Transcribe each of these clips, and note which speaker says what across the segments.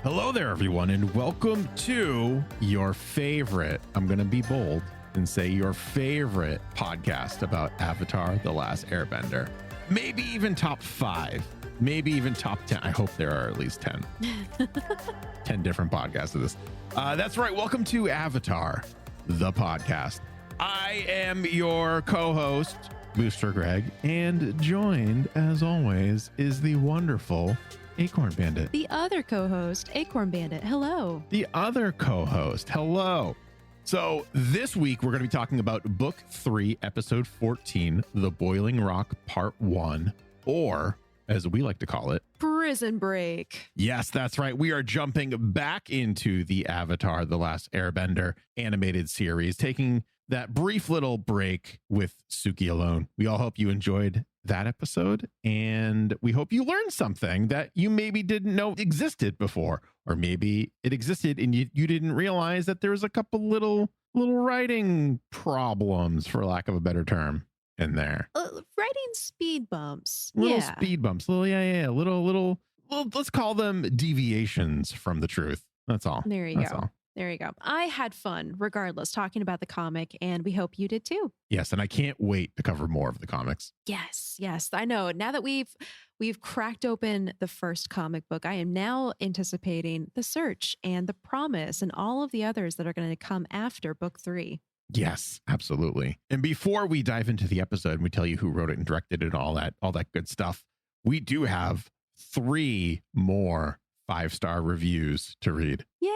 Speaker 1: Hello there, everyone, and welcome to your favorite, I'm going to be bold and say your favorite podcast about Avatar: The Last Airbender. Maybe even top 5, maybe even top 10. I hope there are at least 10. 10 different podcasts of this. That's right. Welcome to Avatar, the podcast. I am your co-host, Booster Greg, and joined, as always, is the wonderful Acorn Bandit.
Speaker 2: The other co-host, Acorn Bandit. Hello.
Speaker 1: The other co-host. Hello. So this week, we're going to be talking about Book 3, Episode 14, The Boiling Rock Part 1, or, as we like to call it,
Speaker 2: Prison Break.
Speaker 1: Yes, that's right. We are jumping back into the Avatar: The Last Airbender animated series, taking that brief little break with Suki alone. We all hope you enjoyed that episode, and we hope you learned something that you maybe didn't know existed before, or maybe it existed and you didn't realize that there's a couple little writing problems, for lack of a better term, in there.
Speaker 2: Writing speed bumps.
Speaker 1: Little speed bumps. Little, let's call them deviations from the truth. That's all.
Speaker 2: There you go. There you go. I had fun, regardless, talking about the comic, and we hope you did too.
Speaker 1: Yes, and I can't wait to cover more of the comics.
Speaker 2: Yes, I know. Now that we've cracked open the first comic book, I am now anticipating The Search and The Promise and all of the others that are going to come after Book 3.
Speaker 1: Yes, absolutely. And before we dive into the episode and we tell you who wrote it and directed it and all that good stuff, we do have 3 more 5-star reviews to read.
Speaker 2: Yay!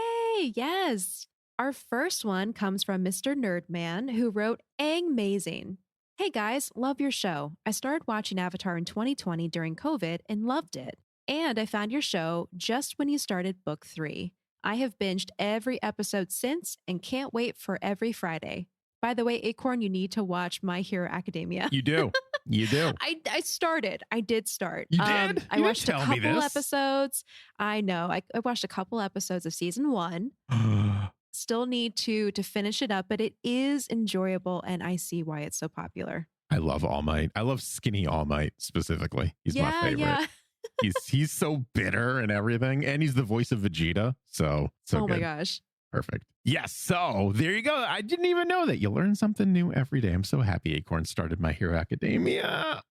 Speaker 2: Yes. Our first one comes from Mr. Nerdman, who wrote, "Amazing. Hey guys, love your show. I started watching Avatar in 2020 during COVID and loved it. And I found your show just when you started Book 3. I have binged every episode since and can't wait for every Friday. By the way, Acorn, you need to watch My Hero Academia."
Speaker 1: You do. You do.
Speaker 2: I did start.
Speaker 1: You did?
Speaker 2: I watched a couple episodes. I know. I watched a couple episodes of season 1. Still need to finish it up, but it is enjoyable, and I see why it's so popular.
Speaker 1: I love All Might. I love skinny All Might specifically. He's my favorite. Yeah. he's so bitter and everything, and he's the voice of Vegeta. So
Speaker 2: oh
Speaker 1: good.
Speaker 2: My gosh.
Speaker 1: Perfect. Yes. So there you go. I didn't even know that. You learn something new every day. I'm so happy Acorn started My Hero Academia.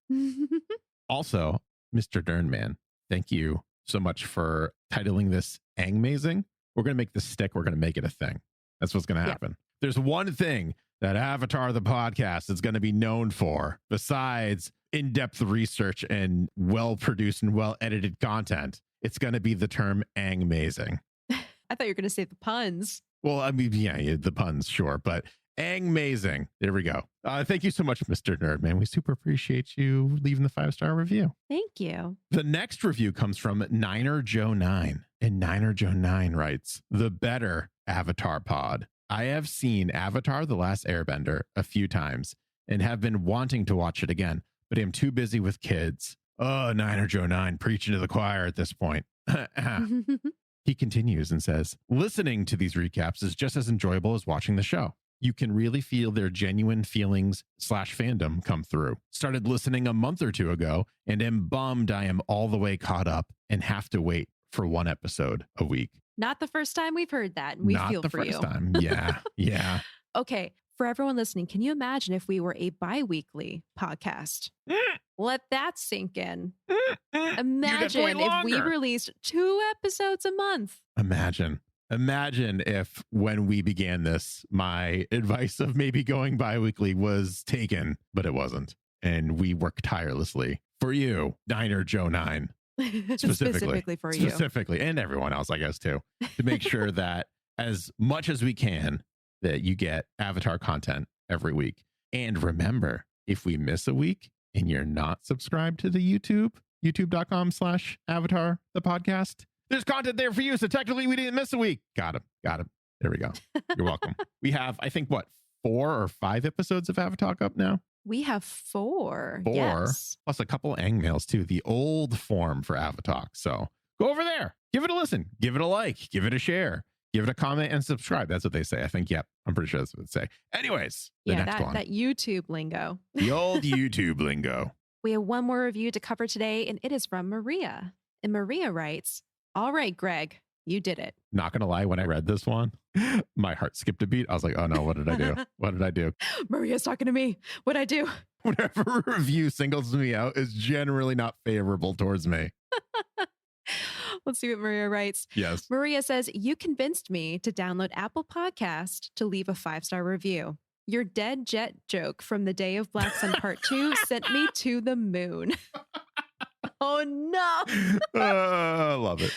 Speaker 1: Also, Mr. Dernman, thank you so much for titling this Angmazing. We're going to make this stick. We're going to make it a thing. That's what's going to happen. Yeah. There's one thing that Avatar, the podcast, is going to be known for, besides in-depth research and well-produced and well-edited content. It's going to be the term Angmazing.
Speaker 2: I thought you were going to say the puns.
Speaker 1: Well, I mean, yeah, the puns, sure. But Angmazing. There we go. Thank you so much, Mr. Nerdman. We super appreciate you leaving the 5-star review.
Speaker 2: Thank you.
Speaker 1: The next review comes from Niner Joe 9. And Niner Joe 9 writes, "The better Avatar pod. I have seen Avatar: The Last Airbender a few times and have been wanting to watch it again, but I'm too busy with kids." Oh, Niner Joe 9 preaching to the choir at this point. He continues and says, "Listening to these recaps is just as enjoyable as watching the show. You can really feel their genuine feelings / fandom come through. Started listening a month or 2 ago and am bummed I am all the way caught up and have to wait for 1 episode a week."
Speaker 2: Not the first time we've heard that. And we feel for you.
Speaker 1: Not the first time. Yeah. Yeah.
Speaker 2: Okay. For everyone listening, can you imagine if we were a bi-weekly podcast? Let that sink in. Imagine if we released 2 episodes a month.
Speaker 1: Imagine if when we began this, my advice of maybe going bi-weekly was taken, but it wasn't. And we worked tirelessly for you, Niner Joe 9. Specifically for you. Specifically, and everyone else, I guess, too, to make sure that as much as we can, that you get Avatar content every week. And remember, if we miss a week and you're not subscribed to the youtube.com/Avatar, the podcast, there's content there for you. So technically we didn't miss a week. Got him. There we go. You're welcome. We have, I think, 4 or 5 episodes of Avatar up now?
Speaker 2: We have 4.
Speaker 1: 4,
Speaker 2: yes.
Speaker 1: Plus a couple Ang mails too, the old form for Avatar. So go over there, give it a listen, give it a like, give it a share, give it a comment and subscribe. That's what they say. I think, yep, I'm pretty sure that's what they say. Anyways, the next one.
Speaker 2: That YouTube lingo.
Speaker 1: The old YouTube lingo.
Speaker 2: We have one more review to cover today, and it is from Maria. And Maria writes, "All right, Greg, You did it.
Speaker 1: Not gonna lie, when I read this one, my heart skipped a beat. I was like, oh no, what did I do? What did I do?
Speaker 2: Maria's talking to me. What'd I do?
Speaker 1: Whenever a review singles me out is generally not favorable towards me.
Speaker 2: Let's see what Maria writes.
Speaker 1: Yes.
Speaker 2: Maria says, you convinced me to download Apple Podcast to leave a 5-star review. Your dead jet joke from the Day of Black Sun Part 2 sent me to the moon. Oh no.
Speaker 1: I love it.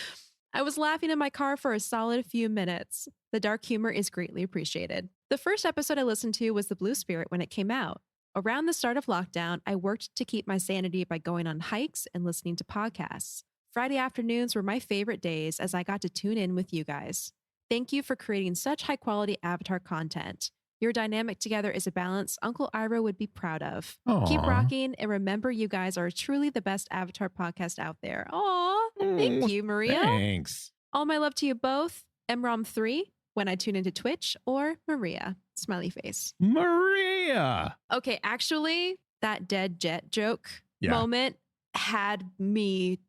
Speaker 2: I was laughing in my car for a solid few minutes. The dark humor is greatly appreciated. The first episode I listened to was The Blue Spirit when it came out. Around the start of lockdown, I worked to keep my sanity by going on hikes and listening to podcasts. Friday afternoons were my favorite days as I got to tune in with you guys. Thank you for creating such high quality Avatar content. Your dynamic together is a balance Uncle Iroh would be proud of.
Speaker 1: Aww.
Speaker 2: Keep rocking and remember you guys are truly the best Avatar podcast out there. Aw, thank you, Maria.
Speaker 1: Thanks.
Speaker 2: All my love to you both. MROM3 when I tune into Twitch, or Maria, smiley face.
Speaker 1: Maria.
Speaker 2: Okay, actually, that dead jet joke moment had me,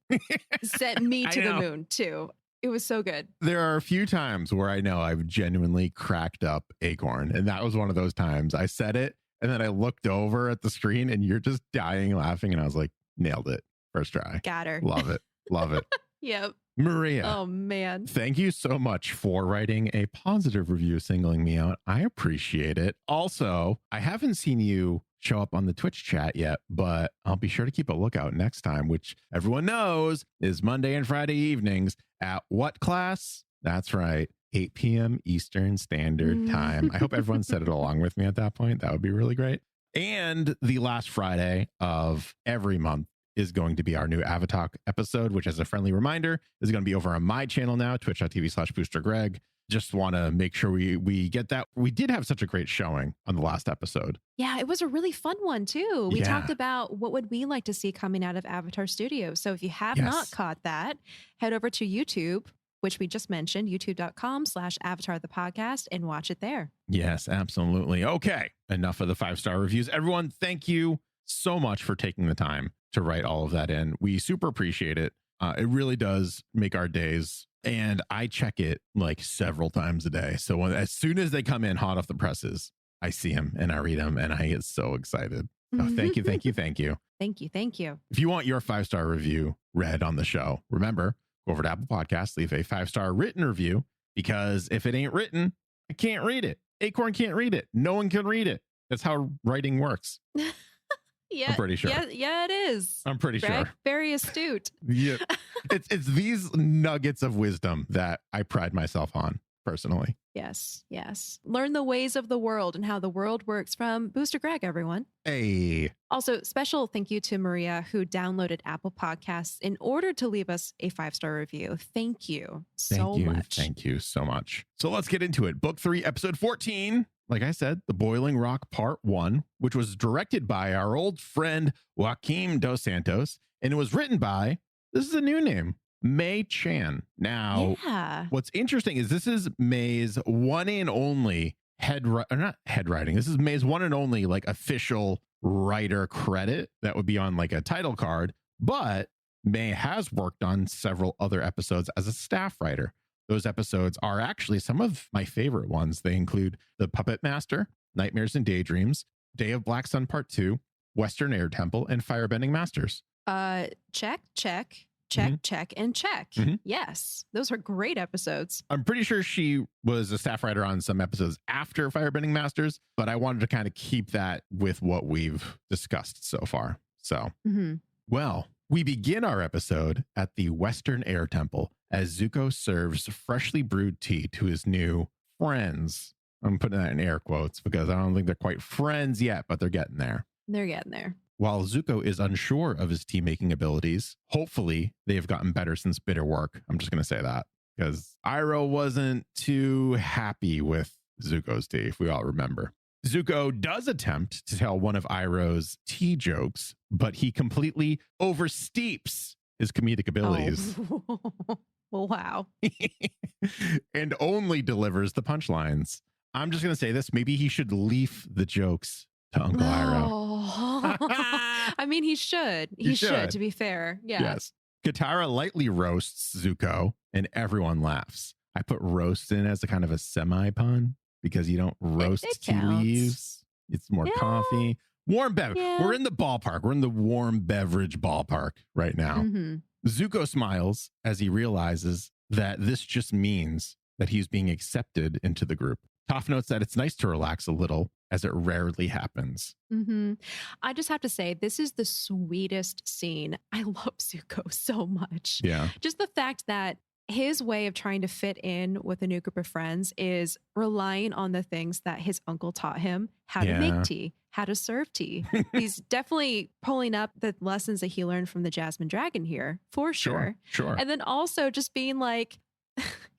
Speaker 2: sent me to the moon too. It was so good.
Speaker 1: There are a few times where I know I've genuinely cracked up Acorn. And that was one of those times. I said it and then I looked over at the screen and you're just dying laughing. And I was like, nailed it. First try.
Speaker 2: Got her.
Speaker 1: Love it. Love it.
Speaker 2: Yep.
Speaker 1: Maria.
Speaker 2: Oh, man.
Speaker 1: Thank you so much for writing a positive review singling me out. I appreciate it. Also, I haven't seen you show up on the Twitch chat yet, but I'll be sure to keep a lookout next time, which everyone knows is Monday and Friday evenings at what class? That's right, 8 p.m. Eastern Standard Time. I hope everyone said it along with me at that point. That would be really great. And the last Friday of every month is going to be our new Avatar episode, which, as a friendly reminder, is going to be over on my channel now, twitch.tv/BoosterGreg. Just want to make sure we get that. We did have such a great showing on the last episode.
Speaker 2: Yeah, it was a really fun one too. We talked about what would we like to see coming out of Avatar Studios. So if you have not caught that, head over to YouTube, which we just mentioned, youtube.com/Avatar the podcast, and watch it there.
Speaker 1: Yes, absolutely. Okay, enough of the 5-star reviews. Everyone, thank you so much for taking the time to write all of that in. We super appreciate it. It really does make our days. And I check it like several times a day. So as soon as they come in hot off the presses, I see them and I read them and I get so excited. So thank you, thank you, thank you.
Speaker 2: Thank you, thank you.
Speaker 1: If you want your 5-star review read on the show, remember, go over to Apple Podcasts, leave a 5-star written review, because if it ain't written, I can't read it. Acorn can't read it. No one can read it. That's how writing works.
Speaker 2: Yeah,
Speaker 1: I'm pretty sure.
Speaker 2: Yeah, it is.
Speaker 1: I'm pretty sure.
Speaker 2: Very astute.
Speaker 1: Yeah, it's these nuggets of wisdom that I pride myself on personally.
Speaker 2: Yes. Learn the ways of the world and how the world works from Booster Greg, everyone.
Speaker 1: Hey.
Speaker 2: Also, special thank you to Maria, who downloaded Apple Podcasts in order to leave us a 5-star review. Thank you so much.
Speaker 1: Thank you so much. So let's get into it. Book 3, episode 14. Like I said, The Boiling Rock Part 1, which was directed by our old friend Joaquim Dos Santos, and it was written by, this is a new name, May Chan. Now, what's interesting is this is May's one and only this is May's one and only like official writer credit that would be on like a title card, but May has worked on several other episodes as a staff writer. Those episodes are actually some of my favorite ones. They include The Puppet Master, Nightmares and Daydreams, Day of Black Sun Part 2, Western Air Temple, and Firebending Masters.
Speaker 2: Check, and check. Yes, those are great episodes.
Speaker 1: I'm pretty sure she was a staff writer on some episodes after Firebending Masters, but I wanted to kind of keep that with what we've discussed so far. So, well, we begin our episode at the Western Air Temple as Zuko serves freshly brewed tea to his new friends. I'm putting that in air quotes because I don't think they're quite friends yet, but they're getting there.
Speaker 2: They're getting there.
Speaker 1: While Zuko is unsure of his tea making abilities, hopefully they have gotten better since bitter work. I'm just going to say that because Iroh wasn't too happy with Zuko's tea, if we all remember. Zuko does attempt to tell one of Iroh's tea jokes, but he completely oversteeps his comedic abilities.
Speaker 2: Oh. Wow.
Speaker 1: And only delivers the punchlines. I'm just going to say this. Maybe he should leaf the jokes to Uncle Iroh.
Speaker 2: I mean, he should. He should, to be fair. Yeah.
Speaker 1: Yes. Katara lightly roasts Zuko and everyone laughs. I put roast in as a kind of a semi-pun because you don't roast
Speaker 2: it
Speaker 1: tea
Speaker 2: counts.
Speaker 1: leaves. It's more coffee. Warm beverage.
Speaker 2: Yeah.
Speaker 1: We're in the ballpark. We're in the warm beverage ballpark right now.
Speaker 2: Mm-hmm.
Speaker 1: Zuko smiles as he realizes that this just means that he's being accepted into the group. Toph notes that it's nice to relax a little, as it rarely happens.
Speaker 2: Mm-hmm. I just have to say, this is the sweetest scene. I love Zuko so much.
Speaker 1: Yeah.
Speaker 2: Just the fact that his way of trying to fit in with a new group of friends is relying on the things that his uncle taught him: how to make tea, how to serve tea. He's definitely pulling up the lessons that he learned from the Jasmine Dragon here, for sure.
Speaker 1: Sure.
Speaker 2: And then also just being like,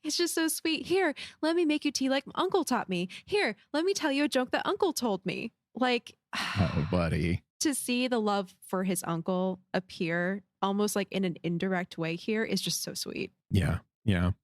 Speaker 2: it's just so sweet. Here, let me make you tea like uncle taught me. Here, let me tell you a joke that uncle told me. Like,
Speaker 1: oh, buddy.
Speaker 2: To see the love for his uncle appear almost like in an indirect way here is just so sweet.
Speaker 1: Yeah.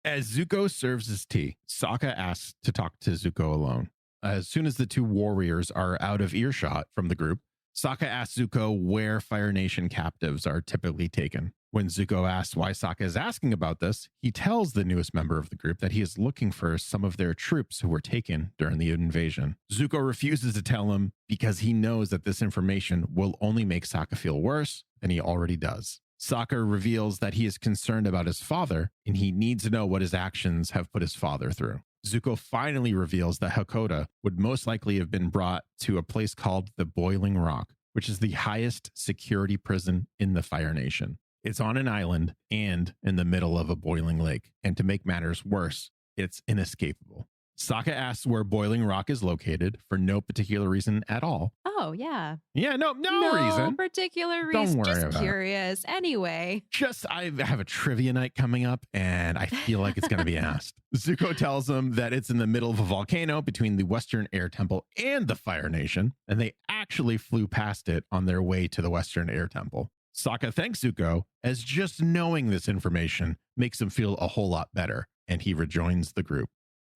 Speaker 1: As Zuko serves his tea, Sokka asks to talk to Zuko alone. As soon as the two warriors are out of earshot from the group, Sokka asks Zuko where Fire Nation captives are typically taken. When Zuko asks why Sokka is asking about this, he tells the newest member of the group that he is looking for some of their troops who were taken during the invasion. Zuko refuses to tell him because he knows that this information will only make Sokka feel worse than he already does. Sokka reveals that he is concerned about his father and he needs to know what his actions have put his father through. Zuko finally reveals that Hakoda would most likely have been brought to a place called the Boiling Rock, which is the highest security prison in the Fire Nation. It's on an island and in the middle of a boiling lake. And to make matters worse, it's inescapable. Sokka asks where Boiling Rock is located for no particular reason at all.
Speaker 2: Oh, yeah.
Speaker 1: Yeah, no
Speaker 2: No
Speaker 1: reason.
Speaker 2: particular reason.
Speaker 1: Don't worry
Speaker 2: just
Speaker 1: about
Speaker 2: curious. Anyway.
Speaker 1: I have a trivia night coming up and I feel like it's going to be asked. Zuko tells him that it's in the middle of a volcano between the Western Air Temple and the Fire Nation, and they actually flew past it on their way to the Western Air Temple. Sokka thanks Zuko, as just knowing this information makes him feel a whole lot better, and he rejoins the group.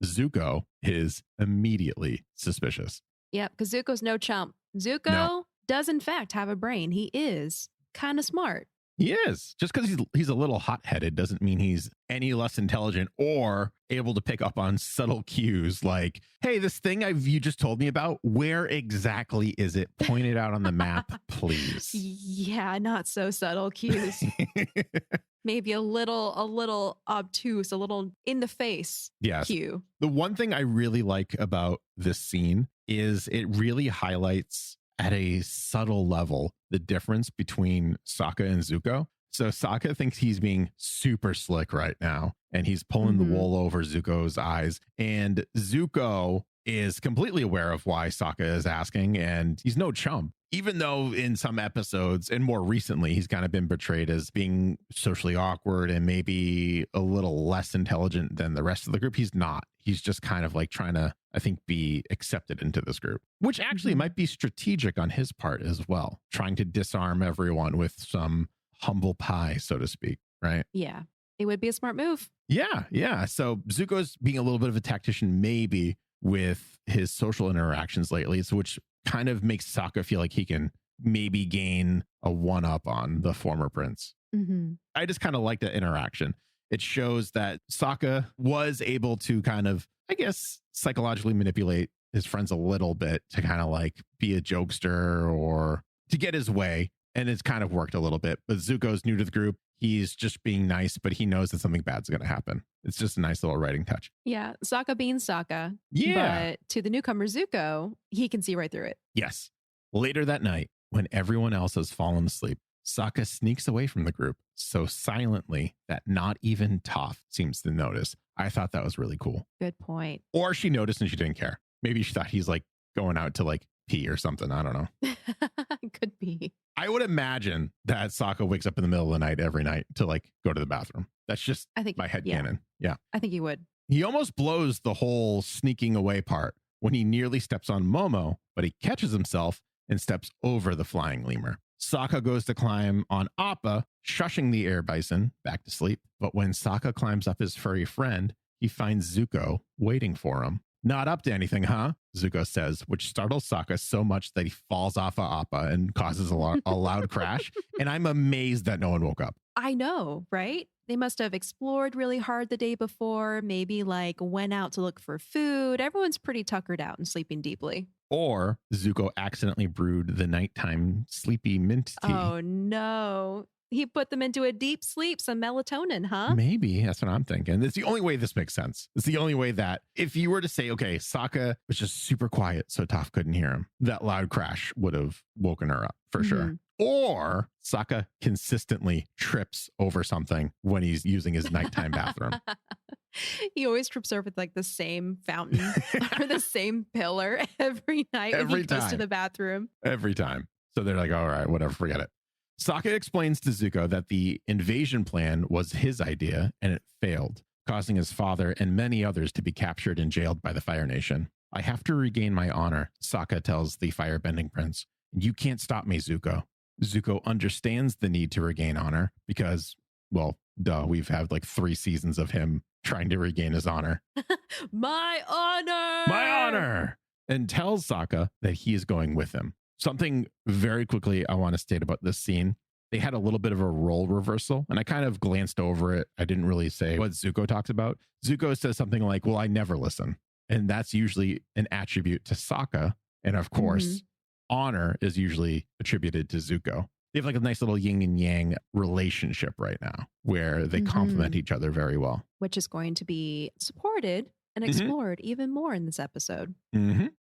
Speaker 1: Zuko is immediately suspicious.
Speaker 2: Yep, because Zuko's no chump. Zuko does, in fact, have a brain. He is kind of smart.
Speaker 1: He is. Just because he's a little hot-headed doesn't mean he's any less intelligent or able to pick up on subtle cues like, hey, this thing you just told me about, where exactly is it? Point it out on the map, please.
Speaker 2: Yeah, not so subtle cues. Maybe a little obtuse, a little in the face cue.
Speaker 1: The one thing I really like about this scene is it really highlights at a subtle level the difference between Sokka and Zuko. So Sokka thinks he's being super slick right now, and he's pulling the wool over Zuko's eyes. And Zuko is completely aware of why Sokka is asking, and he's no chump. Even though in some episodes, and more recently, he's kind of been portrayed as being socially awkward and maybe a little less intelligent than the rest of the group, he's not. He's just kind of like trying to, I think, be accepted into this group, which actually might be strategic on his part as well, trying to disarm everyone with some humble pie, so to speak, right?
Speaker 2: Yeah, it would be a smart move.
Speaker 1: Yeah. So Zuko's being a little bit of a tactician, maybe with his social interactions lately, so which kind of makes Sokka feel like he can maybe gain a one-up on the former prince. I just kind of like that interaction. It shows that Sokka was able to kind of, I guess, psychologically manipulate his friends a little bit to kind of like be a jokester or to get his way. And it's kind of worked a little bit. But Zuko's new to the group. He's just being nice, but he knows that something bad's going to happen. It's just a nice little writing touch.
Speaker 2: Yeah. Sokka being Sokka.
Speaker 1: Yeah.
Speaker 2: But to the newcomer Zuko, he can see right through it.
Speaker 1: Yes. Later that night, when everyone else has fallen asleep, Sokka sneaks away from the group so silently that not even Toph seems to notice. I thought that was really cool.
Speaker 2: Good point.
Speaker 1: Or she noticed and she didn't care. Maybe she thought he's like going out to like pee or something. I don't know.
Speaker 2: Could be.
Speaker 1: I would imagine that Sokka wakes up in the middle of the night every night to like go to the bathroom. That's just my headcanon. Yeah.
Speaker 2: I think he would.
Speaker 1: He almost blows the whole sneaking away part when he nearly steps on Momo, but he catches himself and steps over the flying lemur. Sokka goes to climb on Appa, shushing the air bison back to sleep. But when Sokka climbs up his furry friend, he finds Zuko waiting for him. Not up to anything, huh? Zuko says, which startles Sokka so much that he falls off of Appa and causes a loud crash. And I'm amazed that no one woke up.
Speaker 2: I know, right? They must have explored really hard the day before, maybe like went out to look for food. Everyone's pretty tuckered out and sleeping deeply.
Speaker 1: Or Zuko accidentally brewed the nighttime sleepy mint tea.
Speaker 2: Oh, no. He put them into a deep sleep, some melatonin, huh?
Speaker 1: Maybe. That's what I'm thinking. It's the only way this makes sense. It's the only way that if you were to say, okay, Sokka was just super quiet so Toph couldn't hear him, that loud crash would have woken her up for sure. Or Sokka consistently trips over something when he's using his nighttime bathroom.
Speaker 2: He always trips over like the same fountain or the same pillar every night when he goes to the bathroom.
Speaker 1: Every time. So they're like, all right, whatever, forget it. Sokka explains to Zuko that the invasion plan was his idea and it failed, causing his father and many others to be captured and jailed by the Fire Nation. I have to regain my honor, Sokka tells the firebending prince. You can't stop me, Zuko. Zuko understands the need to regain honor because, well, duh, we've had like 3 seasons of him trying to regain his honor.
Speaker 2: My honor!
Speaker 1: My honor! And tells Sokka that he is going with him. Something very quickly I want to state about this scene. They had a little bit of a role reversal, and I kind of glanced over it. I didn't really say what Zuko talks about. Zuko says something like, well, I never listen. And that's usually an attribute to Sokka. And of course, honor is usually attributed to Zuko. They have like a nice little yin and yang relationship right now where they complement each other very well.
Speaker 2: Which is going to be supported and explored even more in this episode.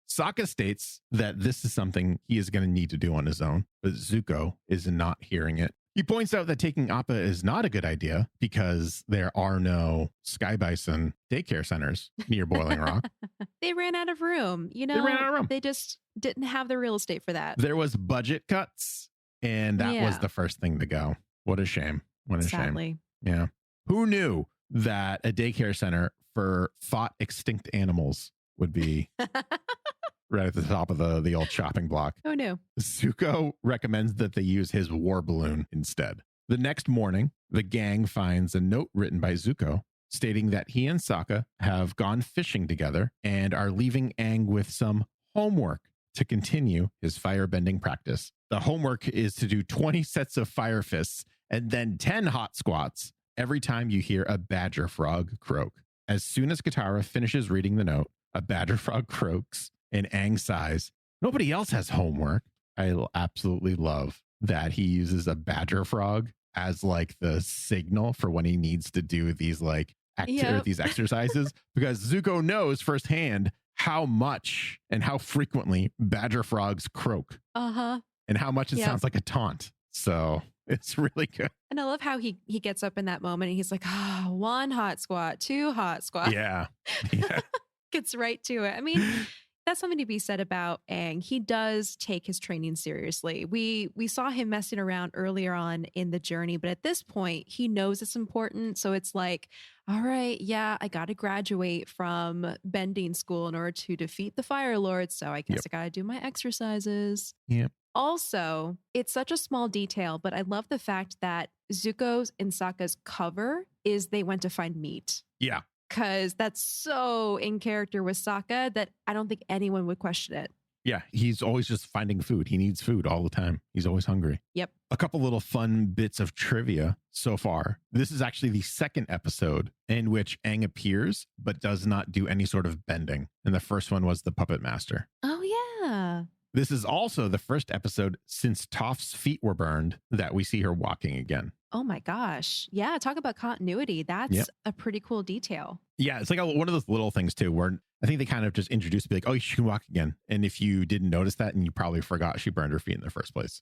Speaker 1: Sokka states that this is something he is going to need to do on his own, but Zuko is not hearing it. He points out that taking Appa is not a good idea because there are no sky bison daycare centers near Boiling Rock.
Speaker 2: They ran out of room. You know,
Speaker 1: they ran out of room.
Speaker 2: They just didn't have the real estate for that.
Speaker 1: There was budget cuts, and that was the first thing to go. What a shame. What a shame. Yeah. Who knew that a daycare center for thought extinct animals would be right at the top of the old shopping block?
Speaker 2: Oh, no.
Speaker 1: Zuko recommends that they use his war balloon instead. The next morning, the gang finds a note written by Zuko stating that he and Sokka have gone fishing together and are leaving Aang with some homework to continue his firebending practice. The homework is to do 20 sets of fire fists and then 10 hot squats every time you hear a badger frog croak. As soon as Katara finishes reading the note, a badger frog croaks and Aang sighs. Nobody else has homework. I absolutely love that he uses a badger frog as like the signal for when he needs to do these like these exercises, because Zuko knows firsthand how much and how frequently badger frogs croak and how much it sounds like a taunt. So it's really good.
Speaker 2: And I love how he gets up in that moment and he's like, 1 hot squat, 2 hot squats.
Speaker 1: Yeah.
Speaker 2: Gets right to it. I mean, that's something to be said about Aang. He does take his training seriously. We saw him messing around earlier on in the journey, but at this point, he knows it's important. So it's like, all right, yeah, I got to graduate from bending school in order to defeat the Fire Lord. So I guess I got to do my exercises.
Speaker 1: Yeah.
Speaker 2: Also, it's such a small detail, but I love the fact that Zuko's and Sokka's cover is they went to find meat.
Speaker 1: Yeah.
Speaker 2: Because that's so in character with Sokka that I don't think anyone would question it.
Speaker 1: Yeah, he's always just finding food. He needs food all the time. He's always hungry.
Speaker 2: Yep.
Speaker 1: A couple little fun bits of trivia so far. This is actually the second episode in which Aang appears, but does not do any sort of bending. And the first one was the Puppet Master.
Speaker 2: Oh, yeah.
Speaker 1: This is also the first episode since Toph's feet were burned that we see her walking again.
Speaker 2: Oh my gosh. Yeah. Talk about continuity. That's a pretty cool detail.
Speaker 1: Yeah. It's like one of those little things too, where I think they kind of just introduced, be like, oh, she can walk again. And if you didn't notice that, and you probably forgot she burned her feet in the first place.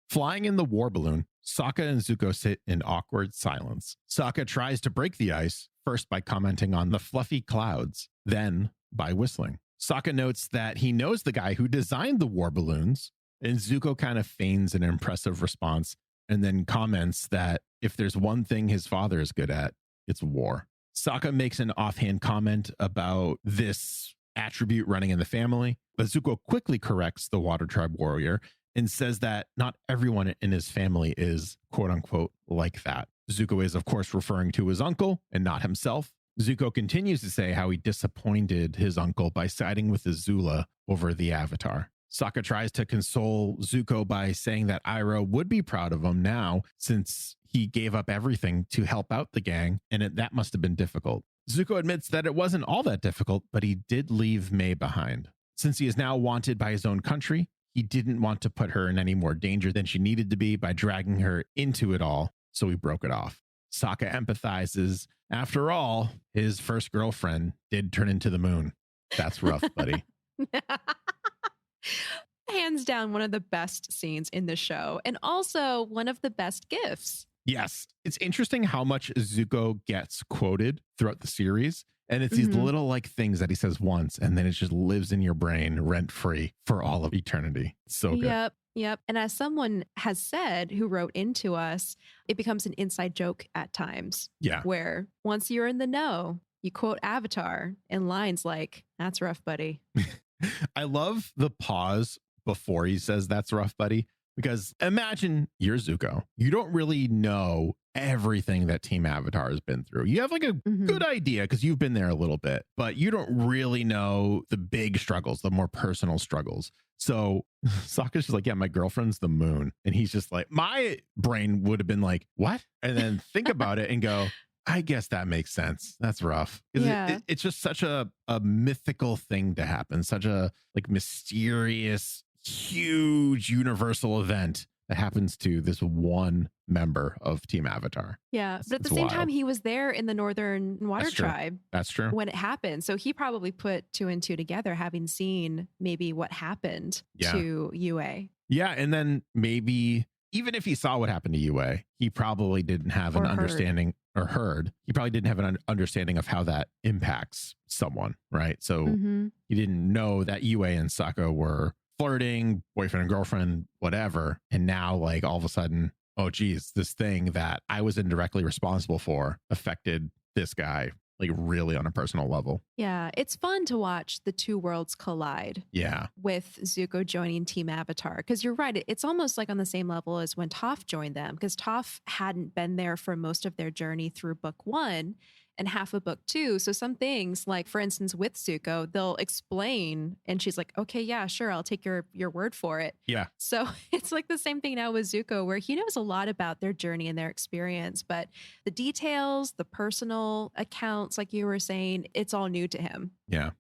Speaker 1: Flying in the war balloon, Sokka and Zuko sit in awkward silence. Sokka tries to break the ice, first by commenting on the fluffy clouds, then by whistling. Sokka notes that he knows the guy who designed the war balloons, and Zuko kind of feigns an impressive response and then comments that if there's one thing his father is good at, it's war. Sokka makes an offhand comment about this attribute running in the family, but Zuko quickly corrects the Water Tribe warrior and says that not everyone in his family is quote unquote like that. Zuko is, of course, referring to his uncle and not himself, Zuko continues to say how he disappointed his uncle by siding with Azula over the Avatar. Sokka tries to console Zuko by saying that Iroh would be proud of him now since he gave up everything to help out the gang, and that must have been difficult. Zuko admits that it wasn't all that difficult, but he did leave May behind. Since he is now wanted by his own country, he didn't want to put her in any more danger than she needed to be by dragging her into it all, so he broke it off. Sokka empathizes. After all, his first girlfriend did turn into the moon. That's rough, buddy.
Speaker 2: Hands down, one of the best scenes in the show, and also one of the best gifts.
Speaker 1: Yes. It's interesting how much Zuko gets quoted throughout the series. And it's these little like things that he says once, and then it just lives in your brain rent free for all of eternity. It's so good.
Speaker 2: Yep. And as someone has said who wrote into us, it becomes an inside joke at times.
Speaker 1: Yeah.
Speaker 2: Where once you're in the know, you quote Avatar in lines like, "That's rough, buddy."
Speaker 1: I love the pause before he says "that's rough, buddy," because imagine you're Zuko. You don't really know everything that Team Avatar has been through. You have like a good idea because you've been there a little bit, but you don't really know the big struggles, the more personal struggles. So Sokka's just like, yeah, my girlfriend's the moon. And he's just like, my brain would have been like, what? And then think about it and go, I guess that makes sense. That's rough.
Speaker 2: Yeah.
Speaker 1: It's just such a mythical thing to happen, such a like mysterious, huge universal event that happens to this one member of Team Avatar.
Speaker 2: Yeah. But at the same time, he was there in the Northern Water Tribe.
Speaker 1: That's true.
Speaker 2: When it happened. So he probably put two and two together, having seen maybe what happened to UA.
Speaker 1: Yeah. And then maybe even if he saw what happened to UA, he probably didn't have an understanding or heard. He probably didn't have an understanding of how that impacts someone. Right. So he didn't know that UA and Sokka were flirting, boyfriend and girlfriend, whatever. And now like all of a sudden, oh geez, this thing that I was indirectly responsible for affected this guy like really on a personal level. Yeah.
Speaker 2: It's fun to watch the two worlds collide.
Speaker 1: Yeah.
Speaker 2: With Zuko joining Team Avatar. Because you're right. It's almost like on the same level as when Toph joined them, because Toph hadn't been there for most of their journey through book 1 and half of book 2. So some things like, for instance, with Zuko, they'll explain and she's like, okay, yeah, sure. I'll take your word for it.
Speaker 1: Yeah.
Speaker 2: So it's like the same thing now with Zuko, where he knows a lot about their journey and their experience, but the details, the personal accounts, like you were saying, it's all new to him.
Speaker 1: Yeah.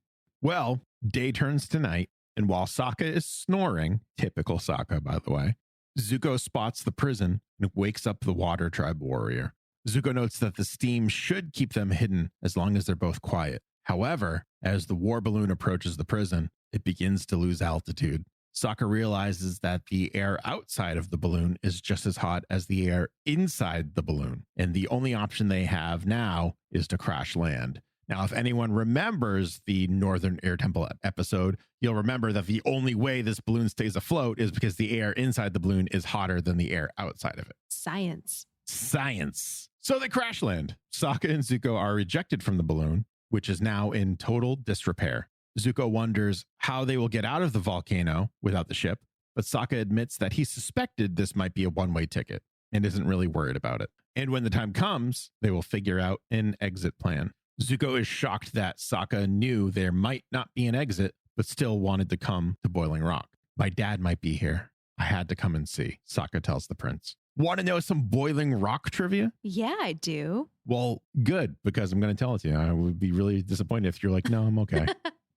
Speaker 1: Well, day turns to night. And while Sokka is snoring, typical Sokka, by the way, Zuko spots the prison and wakes up the Water Tribe warrior. Zuko notes that the steam should keep them hidden as long as they're both quiet. However, as the war balloon approaches the prison, it begins to lose altitude. Sokka realizes that the air outside of the balloon is just as hot as the air inside the balloon. And the only option they have now is to crash land. Now, if anyone remembers the Northern Air Temple episode, you'll remember that the only way this balloon stays afloat is because the air inside the balloon is hotter than the air outside of it.
Speaker 2: Science.
Speaker 1: So they crash land. Sokka and Zuko are ejected from the balloon, which is now in total disrepair. Zuko wonders how they will get out of the volcano without the ship, but Sokka admits that he suspected this might be a one-way ticket and isn't really worried about it. And when the time comes, they will figure out an exit plan. Zuko is shocked that Sokka knew there might not be an exit, but still wanted to come to Boiling Rock. My dad might be here. I had to come and see, Sokka tells the prince. Want to know some Boiling Rock trivia?
Speaker 2: Yeah, I do.
Speaker 1: Well, good, because I'm going to tell it to you. I would be really disappointed if you're like, no, I'm okay.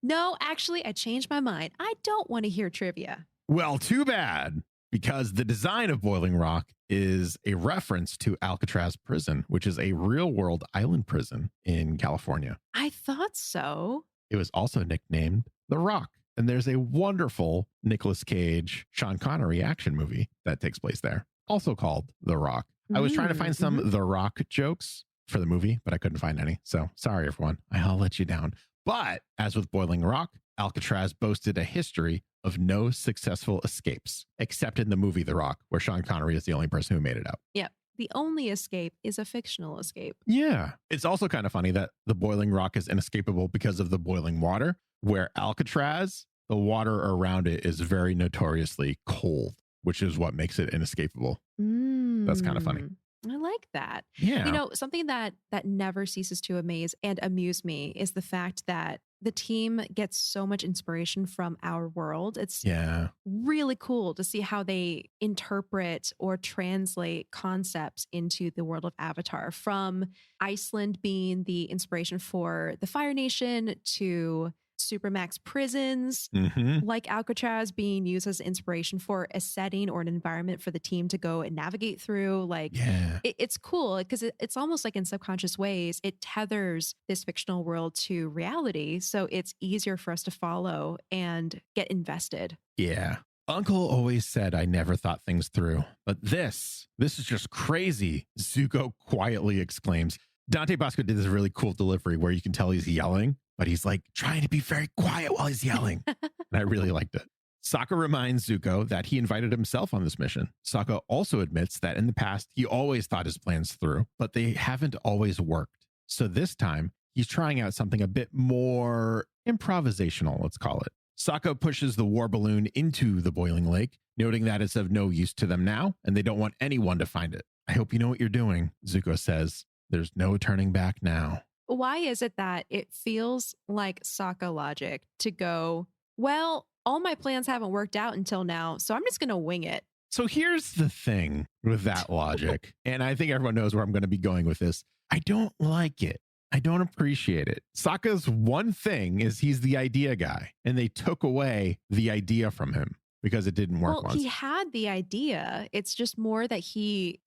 Speaker 2: No, actually, I changed my mind. I don't want to hear trivia.
Speaker 1: Well, too bad, because the design of Boiling Rock is a reference to Alcatraz prison, which is a real-world island prison in California.
Speaker 2: I thought so.
Speaker 1: It was also nicknamed The Rock. And there's a wonderful Nicolas Cage, Sean Connery action movie that takes place there, also called The Rock. I was trying to find some The Rock jokes for the movie, but I couldn't find any. So sorry, everyone. I'll let you down. But as with Boiling Rock, Alcatraz boasted a history of no successful escapes, except in the movie The Rock, where Sean Connery is the only person who made it out.
Speaker 2: Yep. The only escape is a fictional escape.
Speaker 1: Yeah. It's also kind of funny that the Boiling Rock is inescapable because of the boiling water, where Alcatraz, the water around it is very notoriously cold, which is what makes it inescapable. That's kind of funny.
Speaker 2: I like that.
Speaker 1: Yeah.
Speaker 2: You know, something that never ceases to amaze and amuse me is the fact that the team gets so much inspiration from our world. It's
Speaker 1: Yeah.
Speaker 2: really cool to see how they interpret or translate concepts into the world of Avatar, from Iceland being the inspiration for the Fire Nation to Supermax prisons,
Speaker 1: Mm-hmm.
Speaker 2: like Alcatraz being used as inspiration for a setting or an environment for the team to go and navigate through. Like,
Speaker 1: Yeah.
Speaker 2: it's cool because it's almost like in subconscious ways, it tethers this fictional world to reality. So it's easier for us to follow and get invested.
Speaker 1: Yeah. Uncle always said I never thought things through, but this is just crazy, Zuko quietly exclaims. Dante Bosco did this really cool delivery where you can tell he's yelling, but he's like trying to be very quiet while he's yelling. And I really liked it. Sokka reminds Zuko that he invited himself on this mission. Sokka also admits that in the past, he always thought his plans through, but they haven't always worked. So this time, he's trying out something a bit more improvisational, let's call it. Sokka pushes the war balloon into the boiling lake, noting that it's of no use to them now, and they don't want anyone to find it. I hope you know what you're doing, Zuko says. There's no turning back now.
Speaker 2: Why is it that it feels like Sokka logic to go, well, all my plans haven't worked out until now, so I'm just going to wing it?
Speaker 1: So here's the thing with that logic, and I think everyone knows where I'm going to be going with this. I don't like it. I don't appreciate it. Sokka's one thing is he's the idea guy, and they took away the idea from him because it didn't work once.
Speaker 2: He had the idea. It's just more that he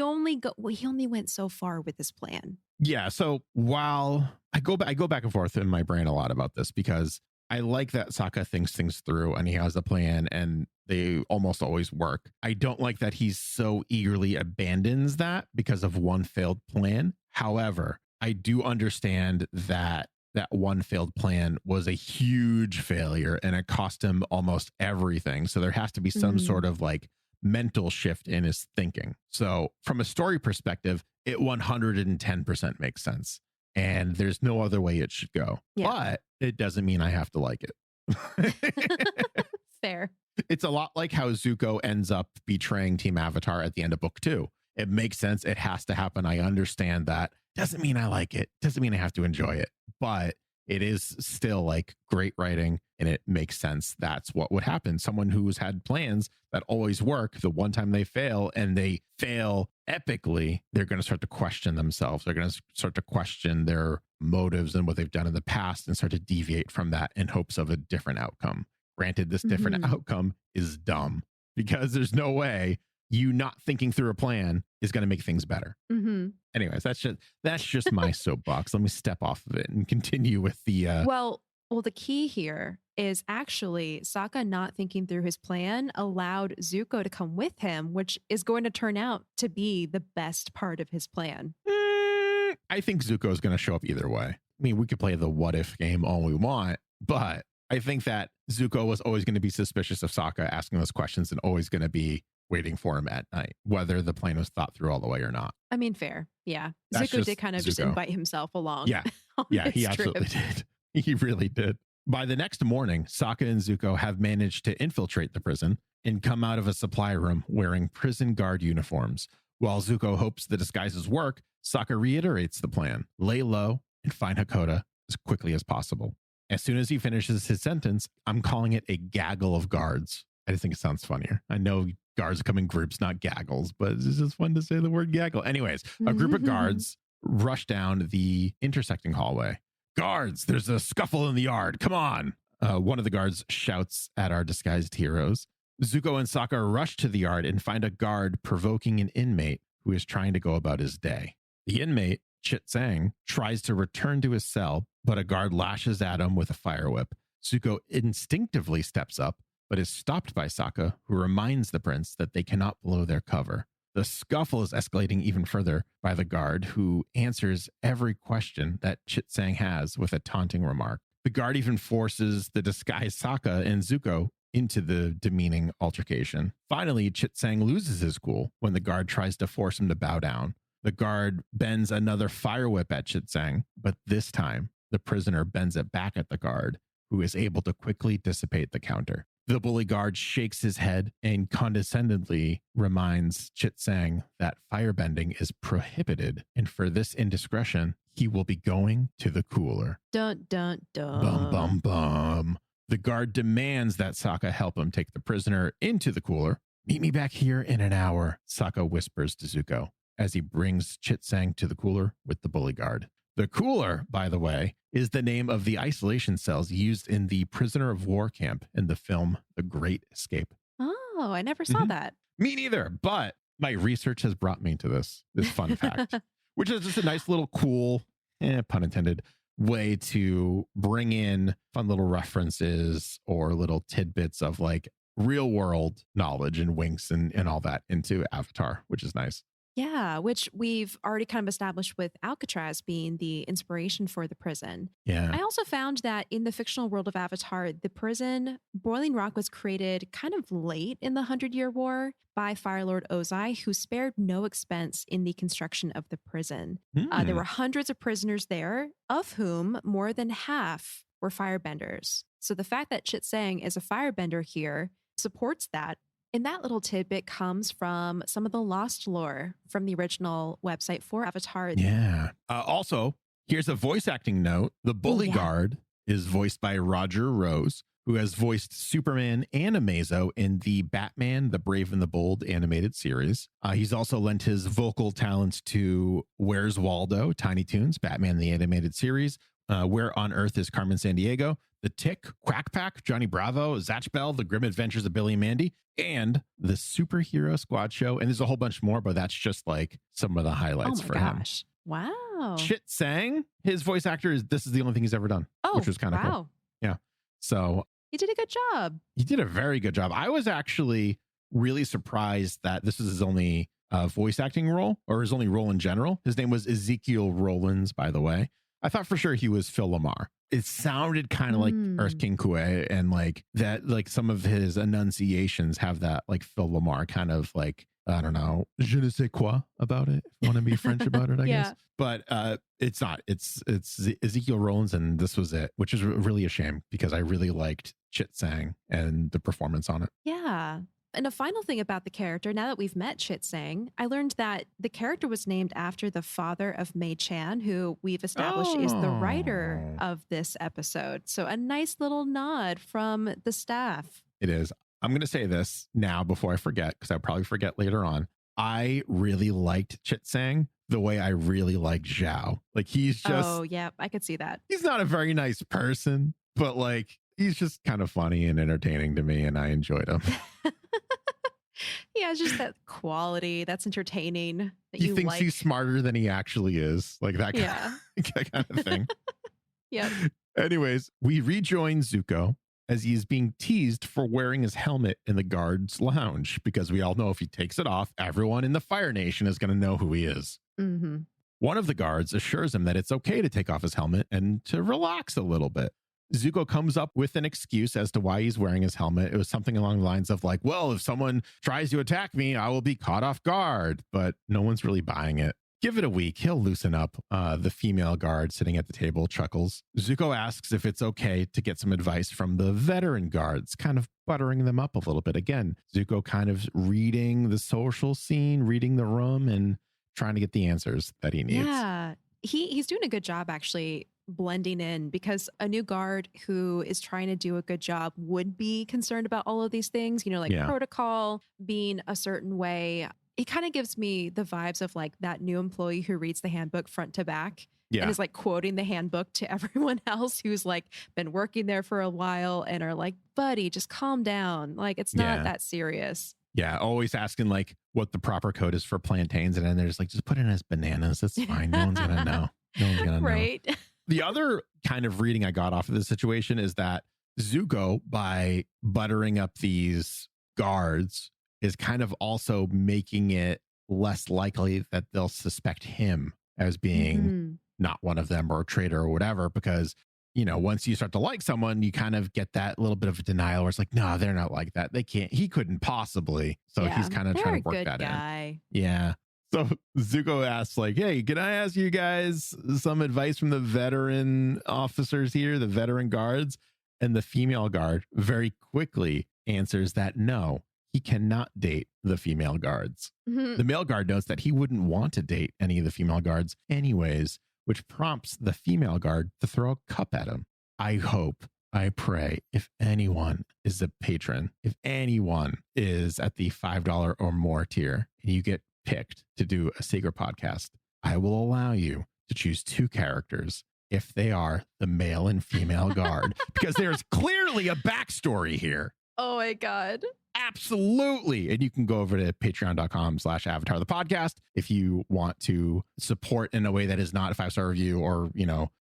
Speaker 2: only went so far with his plan.
Speaker 1: Yeah. So while I go back and forth in my brain a lot about this, because I like that Sokka thinks things through and he has a plan and they almost always work. I don't like that he so eagerly abandons that because of one failed plan. However, I do understand that one failed plan was a huge failure and it cost him almost everything. So there has to be some sort of like mental shift in his thinking. So from a story perspective, it 110% makes sense. And there's no other way it should go. Yeah. But it doesn't mean I have to like it.
Speaker 2: Fair.
Speaker 1: It's a lot like how Zuko ends up betraying Team Avatar at the end of book 2. It makes sense. It has to happen. I understand that. Doesn't mean I like it. Doesn't mean I have to enjoy it. But it is still like great writing and it makes sense. That's what would happen. Someone who's had plans that always work, the one time they fail and they fail epically, they're going to start to question themselves. They're going to start to question their motives and what they've done in the past and start to deviate from that in hopes of a different outcome. Granted, this different outcome is dumb because there's no way you not thinking through a plan is going to make things better. Anyways, that's just my soapbox. Let me step off of it and continue with the...
Speaker 2: Well, the key here is actually Sokka not thinking through his plan allowed Zuko to come with him, which is going to turn out to be the best part of his plan.
Speaker 1: I think Zuko is going to show up either way. I mean, we could play the what if game all we want, but I think that Zuko was always going to be suspicious of Sokka asking those questions and always going to be waiting for him at night, whether the plan was thought through all the way or not.
Speaker 2: I mean, fair. Yeah. Zuko did kind of just invite himself along.
Speaker 1: Yeah. Yeah, he absolutely did. He really did. By the next morning, Sokka and Zuko have managed to infiltrate the prison and come out of a supply room wearing prison guard uniforms. While Zuko hopes the disguises work, Sokka reiterates the plan: lay low and find Hakoda as quickly as possible. As soon as he finishes his sentence, I'm calling it a gaggle of guards. I just think it sounds funnier. I know guards come in groups, not gaggles, but it's just fun to say the word gaggle. Anyways, a group of guards rush down the intersecting hallway. Guards, there's a scuffle in the yard. Come on. One of the guards shouts at our disguised heroes. Zuko and Sokka rush to the yard and find a guard provoking an inmate who is trying to go about his day. The inmate, Chit Sang, tries to return to his cell, but a guard lashes at him with a fire whip. Zuko instinctively steps up, but is stopped by Sokka, who reminds the prince that they cannot blow their cover. The scuffle is escalating even further by the guard, who answers every question that Chit Sang has with a taunting remark. The guard even forces the disguised Sokka and Zuko into the demeaning altercation. Finally, Chit Sang loses his cool when the guard tries to force him to bow down. The guard bends another fire whip at Chit Sang, but this time the prisoner bends it back at the guard, who is able to quickly dissipate the counter. The bully guard shakes his head and condescendingly reminds Chit Sang that firebending is prohibited, and for this indiscretion, he will be going to the cooler.
Speaker 2: Dun, dun, dun.
Speaker 1: Bum, bum, bum. The guard demands that Sokka help him take the prisoner into the cooler. Meet me back here in an hour, Sokka whispers to Zuko as he brings Chit Sang to the cooler with the bully guard. The cooler, by the way, is the name of the isolation cells used in the prisoner of war camp in the film The Great Escape.
Speaker 2: Oh, I never saw that.
Speaker 1: Me neither, but my research has brought me to this fun fact, which is just a nice little cool, pun intended, way to bring in fun little references or little tidbits of like real world knowledge and winks and all that into Avatar, which is nice.
Speaker 2: Yeah, which we've already kind of established with Alcatraz being the inspiration for the prison.
Speaker 1: Yeah.
Speaker 2: I also found that in the fictional world of Avatar, the prison, Boiling Rock, was created kind of late in the 100-Year War by Fire Lord Ozai, who spared no expense in the construction of the prison. There were hundreds of prisoners there, of whom more than half were firebenders. So the fact that Chit Sang is a firebender here supports that. And that little tidbit comes from some of the lost lore from the original website for Avatar.
Speaker 1: Yeah. Also, here's a voice acting note. The bully guard is voiced by Roger Rose, who has voiced Superman and Amazo in the Batman, the Brave and the Bold animated series. He's also lent his vocal talents to Where's Waldo, Tiny Toons, Batman the animated series, Where on Earth is Carmen Sandiego, The Tick, Quack Pack, Johnny Bravo, Zatch Bell, The Grim Adventures of Billy and Mandy, and the Superhero Squad Show. And there's a whole bunch more, but that's just like some of the highlights for him.
Speaker 2: Wow.
Speaker 1: Chit Sang, his voice actor, this is the only thing he's ever done, which was kind of cool. Yeah. So
Speaker 2: he did a good job.
Speaker 1: He did a very good job. I was actually really surprised that this is his only voice acting role, or his only role in general. His name was Ezekiel Rollins, by the way. I thought for sure he was Phil Lamar. It sounded kind of like Earth King Kue, and like that, like some of his enunciations have that like Phil Lamar kind of like, I don't know, je ne sais quoi about it. If you want to be French about it, I guess. But it's not. It's Ezekiel Rollins, and this was it, which is really a shame because I really liked Chit Sang and the performance on it.
Speaker 2: Yeah. And a final thing about the character, now that we've met Chit Sang, I learned that the character was named after the father of Mei Chan, who we've established is the writer of this episode. So a nice little nod from the staff.
Speaker 1: It is. I'm going to say this now before I forget, because I'll probably forget later on. I really liked Chit Sang the way I really like Zhao. Like he's just...
Speaker 2: Oh, yeah, I could see that.
Speaker 1: He's not a very nice person, but like he's just kind of funny and entertaining to me, and I enjoyed him.
Speaker 2: Yeah, it's just that quality that's entertaining. That
Speaker 1: he thinks he's smarter than he actually is. Like that kind of thing.
Speaker 2: Yeah.
Speaker 1: Anyways, we rejoin Zuko as he is being teased for wearing his helmet in the guard's lounge, because we all know if he takes it off, everyone in the Fire Nation is going to know who he is.
Speaker 2: Mm-hmm.
Speaker 1: One of the guards assures him that it's okay to take off his helmet and to relax a little bit. Zuko comes up with an excuse as to why he's wearing his helmet. It was something along the lines of like, well, if someone tries to attack me, I will be caught off guard. But no one's really buying it. Give it a week. He'll loosen up. The female guard sitting at the table chuckles. Zuko asks if it's okay to get some advice from the veteran guards, kind of buttering them up a little bit. Again, Zuko kind of reading the social scene, reading the room, and trying to get the answers that he needs.
Speaker 2: Yeah, he's doing a good job actually blending in, because a new guard who is trying to do a good job would be concerned about all of these things, you know, like protocol being a certain way. It kind of gives me the vibes of like that new employee who reads the handbook front to back and is like quoting the handbook to everyone else who's like been working there for a while and are like, buddy, just calm down. Like it's not that serious.
Speaker 1: Yeah, always asking like what the proper code is for plantains, and then they're just like, just put it in as bananas. That's fine. No one's gonna know. No one's gonna know.
Speaker 2: Right.
Speaker 1: The other kind of reading I got off of this situation is that Zuko, by buttering up these guards, is kind of also making it less likely that they'll suspect him as being not one of them or a traitor or whatever, because, you know, once you start to like someone, you kind of get that little bit of a denial where it's like, no, they're not like that. They can't, he couldn't possibly. So he's kind of trying to work that in. Yeah. So Zuko asks like, hey, can I ask you guys some advice from the veteran officers here, the veteran guards? And the female guard very quickly answers that no, he cannot date the female guards. The male guard notes that he wouldn't want to date any of the female guards anyways, which prompts the female guard to throw a cup at him. I hope, I pray, if anyone is a patron, if anyone is at the $5 or more tier, and you get picked to do a Sacred podcast, I will allow you to choose 2 characters if they are the male and female guard, because there's clearly a backstory here.
Speaker 2: Oh my God.
Speaker 1: Absolutely. And you can go over to patreon.com/avatar the podcast if you want to support in a way that is not a 5-star review or,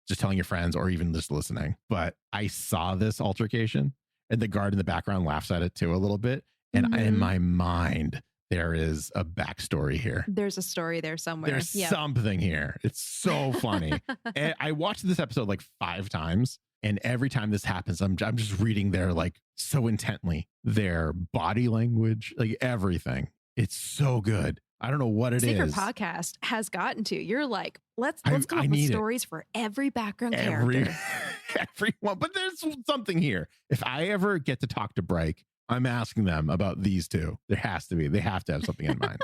Speaker 1: just telling your friends or even just listening. But I saw this altercation and the guard in the background laughs at it too a little bit. And in my mind, there is a backstory here.
Speaker 2: There's a story there somewhere.
Speaker 1: There's something here. It's so funny. And I watched this episode like 5 times. And every time this happens, I'm just reading their so intently, their body language, everything. It's so good. I don't know what it is.
Speaker 2: Secret podcast has gotten to. You're like, let's come up with stories for every background character.
Speaker 1: Everyone. But there's something here. If I ever get to talk to Bryke, I'm asking them about these 2. There has to be. They have to have something in mind.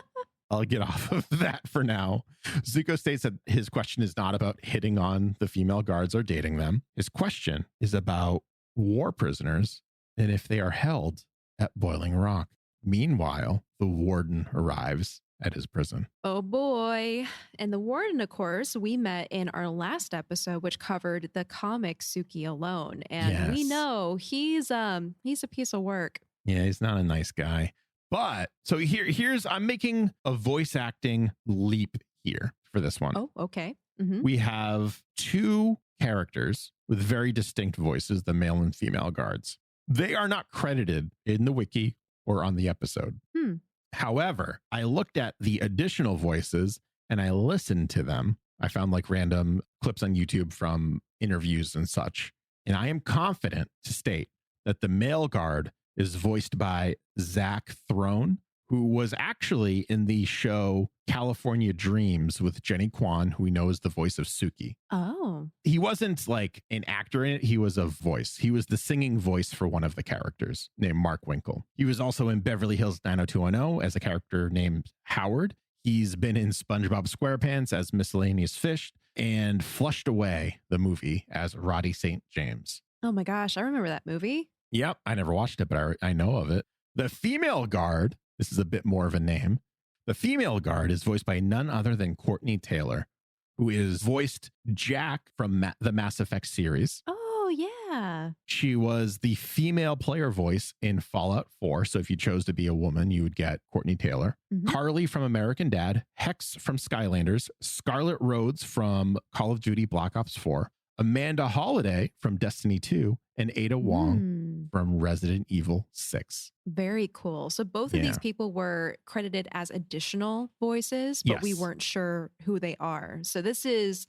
Speaker 1: I'll get off of that for now. Zuko states that his question is not about hitting on the female guards or dating them. His question is about war prisoners and if they are held at Boiling Rock. Meanwhile, the warden arrives at his prison.
Speaker 2: Oh boy. And the warden, of course, we met in our last episode, which covered the comic Suki Alone. And we know he's a piece of work.
Speaker 1: Yeah, he's not a nice guy. But so here's I'm making a voice acting leap here for this one.
Speaker 2: Oh, okay.
Speaker 1: We have 2 characters with very distinct voices, the male and female guards. They are not credited in the wiki or on the episode. However, I looked at the additional voices and I listened to them. I found random clips on YouTube from interviews and such. And I am confident to state that the male guard is voiced by Zach Throne, who was actually in the show California Dreams with Jenny Kwan, who we know is the voice of Suki.
Speaker 2: Oh.
Speaker 1: He wasn't an actor in it. He was a voice. He was the singing voice for one of the characters named Mark Winkle. He was also in Beverly Hills 90210 as a character named Howard. He's been in SpongeBob SquarePants as Miscellaneous Fish and Flushed Away, the movie, as Roddy St. James.
Speaker 2: Oh my gosh. I remember that movie.
Speaker 1: Yep. I never watched it, but I know of it. The female guard, this is a bit more of a name. The female guard is voiced by none other than Courtney Taylor, who is voiced Jack from the Mass Effect series.
Speaker 2: Oh, yeah.
Speaker 1: She was the female player voice in Fallout 4. So if you chose to be a woman, you would get Courtney Taylor. Carly from American Dad, Hex from Skylanders, Scarlet Rhodes from Call of Duty Black Ops 4, Amanda Holiday from Destiny 2, and Ada Wong from Resident Evil 6.
Speaker 2: Very cool. So both of these people were credited as additional voices, but we weren't sure who they are. So this is,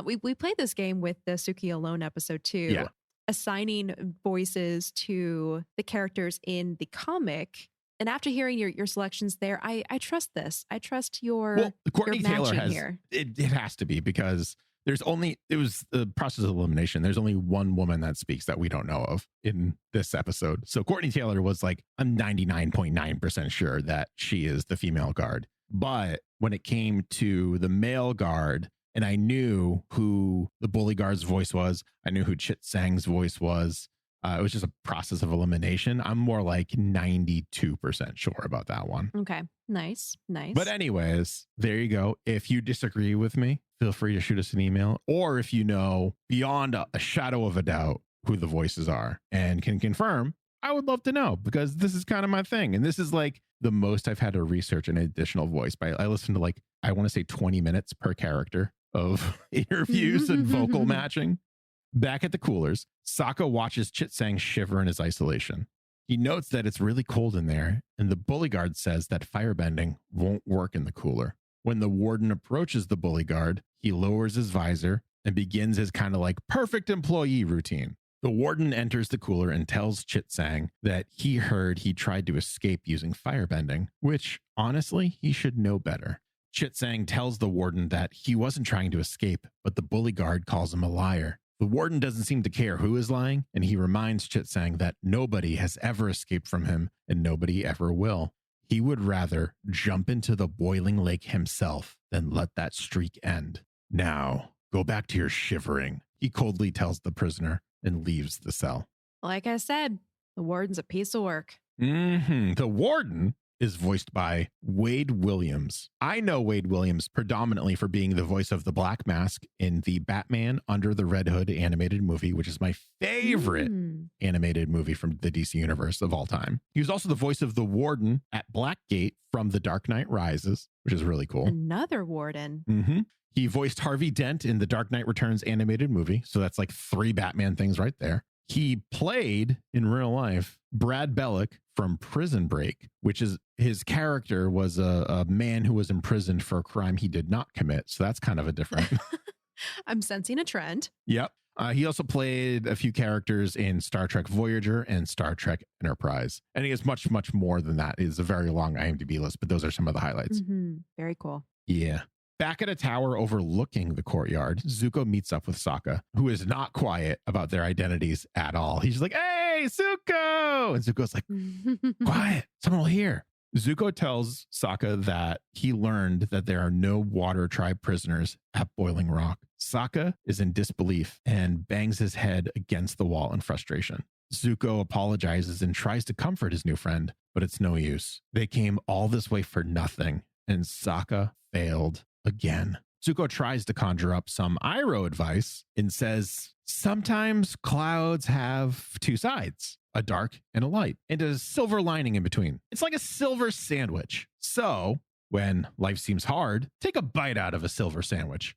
Speaker 2: we played this game with the Suki Alone episode too, assigning voices to the characters in the comic. And after hearing your selections there, I trust this. I trust your
Speaker 1: Courtney
Speaker 2: your
Speaker 1: Taylor has
Speaker 2: here.
Speaker 1: It has to be, because it was the process of elimination. There's only one woman that speaks that we don't know of in this episode. So Courtney Taylor was I'm 99.9% sure that she is the female guard. But when it came to the male guard, and I knew who the bully guard's voice was, I knew who Chit Sang's voice was. It was just a process of elimination. I'm more 92% sure about that one.
Speaker 2: Okay. Nice. But
Speaker 1: anyways, there you go. If you disagree with me, feel free to shoot us an email. Or if you know beyond a shadow of a doubt who the voices are and can confirm, I would love to know, because this is kind of my thing. And this is the most I've had to research an additional voice. I listened to I want to say 20 minutes per character of interviews and vocal matching. Back at the coolers, Sokka watches Chit Sang shiver in his isolation. He notes that it's really cold in there, and the bully guard says that firebending won't work in the cooler. When the warden approaches the bully guard, he lowers his visor and begins his kind of perfect employee routine. The warden enters the cooler and tells Chit Sang that he heard he tried to escape using firebending, which honestly, he should know better. Chit Sang tells the warden that he wasn't trying to escape, but the bully guard calls him a liar. The warden doesn't seem to care who is lying, and he reminds Chitsang that nobody has ever escaped from him and nobody ever will. He would rather jump into the boiling lake himself than let that streak end. Now, go back to your shivering, he coldly tells the prisoner and leaves the cell.
Speaker 2: Like I said, the warden's a piece of work.
Speaker 1: The warden is voiced by Wade Williams. I know Wade Williams predominantly for being the voice of the Black Mask in the Batman Under the Red Hood animated movie, which is my favorite animated movie from the DC universe of all time. He was also the voice of the warden at Blackgate from The Dark Knight Rises, which is really cool.
Speaker 2: Another warden.
Speaker 1: He voiced Harvey Dent in the Dark Knight Returns animated movie. So that's like 3 Batman things right there. He played in real life Brad Bellick from Prison Break, which is his character was a man who was imprisoned for a crime he did not commit. So that's kind of a different.
Speaker 2: I'm sensing a trend.
Speaker 1: Yep. He also played a few characters in Star Trek Voyager and Star Trek Enterprise. And he has much, much more than that. It's a very long IMDb list, but those are some of the highlights.
Speaker 2: Very cool.
Speaker 1: Yeah. Back at a tower overlooking the courtyard, Zuko meets up with Sokka, who is not quiet about their identities at all. He's like, hey, Zuko! And Zuko's like, quiet, someone will hear. Zuko tells Sokka that he learned that there are no Water Tribe prisoners at Boiling Rock. Sokka is in disbelief and bangs his head against the wall in frustration. Zuko apologizes and tries to comfort his new friend, but it's no use. They came all this way for nothing, and Sokka failed again. Zuko tries to conjure up some Iroh advice and says, sometimes clouds have 2 sides, a dark and a light, and a silver lining in between. It's like a silver sandwich. So when life seems hard, take a bite out of a silver sandwich.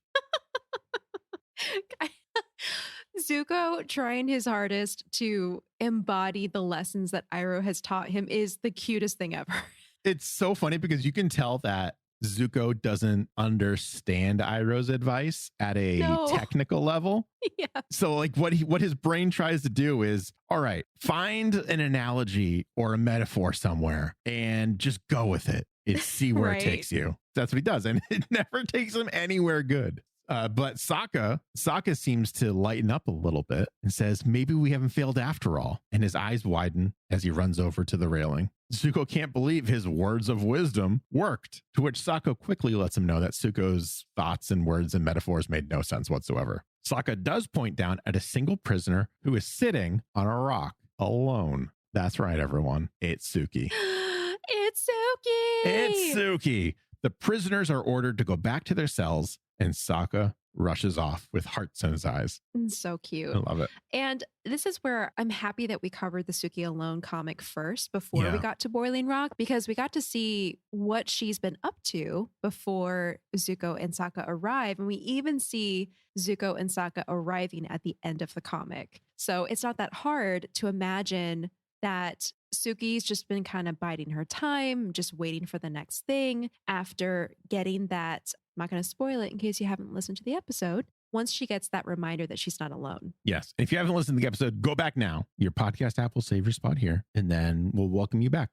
Speaker 2: Zuko trying his hardest to embody the lessons that Iroh has taught him is the cutest thing ever.
Speaker 1: It's so funny because you can tell that Zuko doesn't understand Iroh's advice at a technical level.
Speaker 2: Yeah.
Speaker 1: So like what his brain tries to do is, all right, find an analogy or a metaphor somewhere and just go with it and see where it takes you. That's what he does. And it never takes him anywhere good. But Sokka seems to lighten up a little bit and says, maybe we haven't failed after all. And his eyes widen as he runs over to the railing. Zuko can't believe his words of wisdom worked, to which Sokka quickly lets him know that Zuko's thoughts and words and metaphors made no sense whatsoever. Sokka does point down at a single prisoner who is sitting on a rock alone. That's right, everyone. It's Suki.
Speaker 2: It's Suki.
Speaker 1: It's Suki. The prisoners are ordered to go back to their cells, and Sokka rushes off with hearts in his eyes.
Speaker 2: So cute.
Speaker 1: I love it.
Speaker 2: And this is where I'm happy that we covered the Suki Alone comic first before we got to Boiling Rock, because we got to see what she's been up to before Zuko and Sokka arrive. And we even see Zuko and Sokka arriving at the end of the comic. So it's not that hard to imagine that Suki's just been kind of biding her time, just waiting for the next thing after getting that. I'm not going to spoil it in case you haven't listened to the episode. Once she gets that reminder that she's not alone.
Speaker 1: Yes. If you haven't listened to the episode, go back now. Your podcast app will save your spot here, and then we'll welcome you back.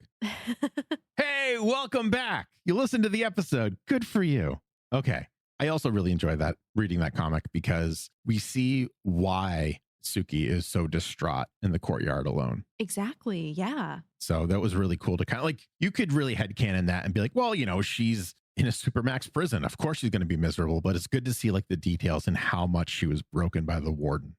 Speaker 1: Hey, welcome back. You listened to the episode. Good for you. Okay. I also really enjoy that, reading that comic, because we see why Suki is so distraught in the courtyard alone.
Speaker 2: Exactly. Yeah.
Speaker 1: So that was really cool to kind of like, you could really headcanon that and be like, well, you know, she's in a supermax prison. Of course she's going to be miserable, but it's good to see like the details and how much she was broken by the warden.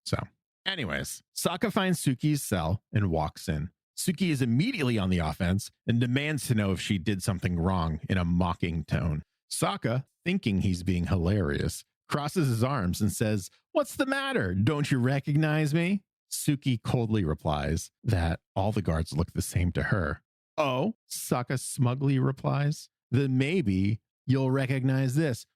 Speaker 1: So anyways, Sokka finds Suki's cell and walks in. Suki is immediately on the offense and demands to know if she did something wrong in a mocking tone. Sokka, thinking he's being hilarious, crosses his arms and says, "What's the matter? Don't you recognize me?" Suki coldly replies that all the guards look the same to her. "Oh," Sokka smugly replies, "then maybe you'll recognize this."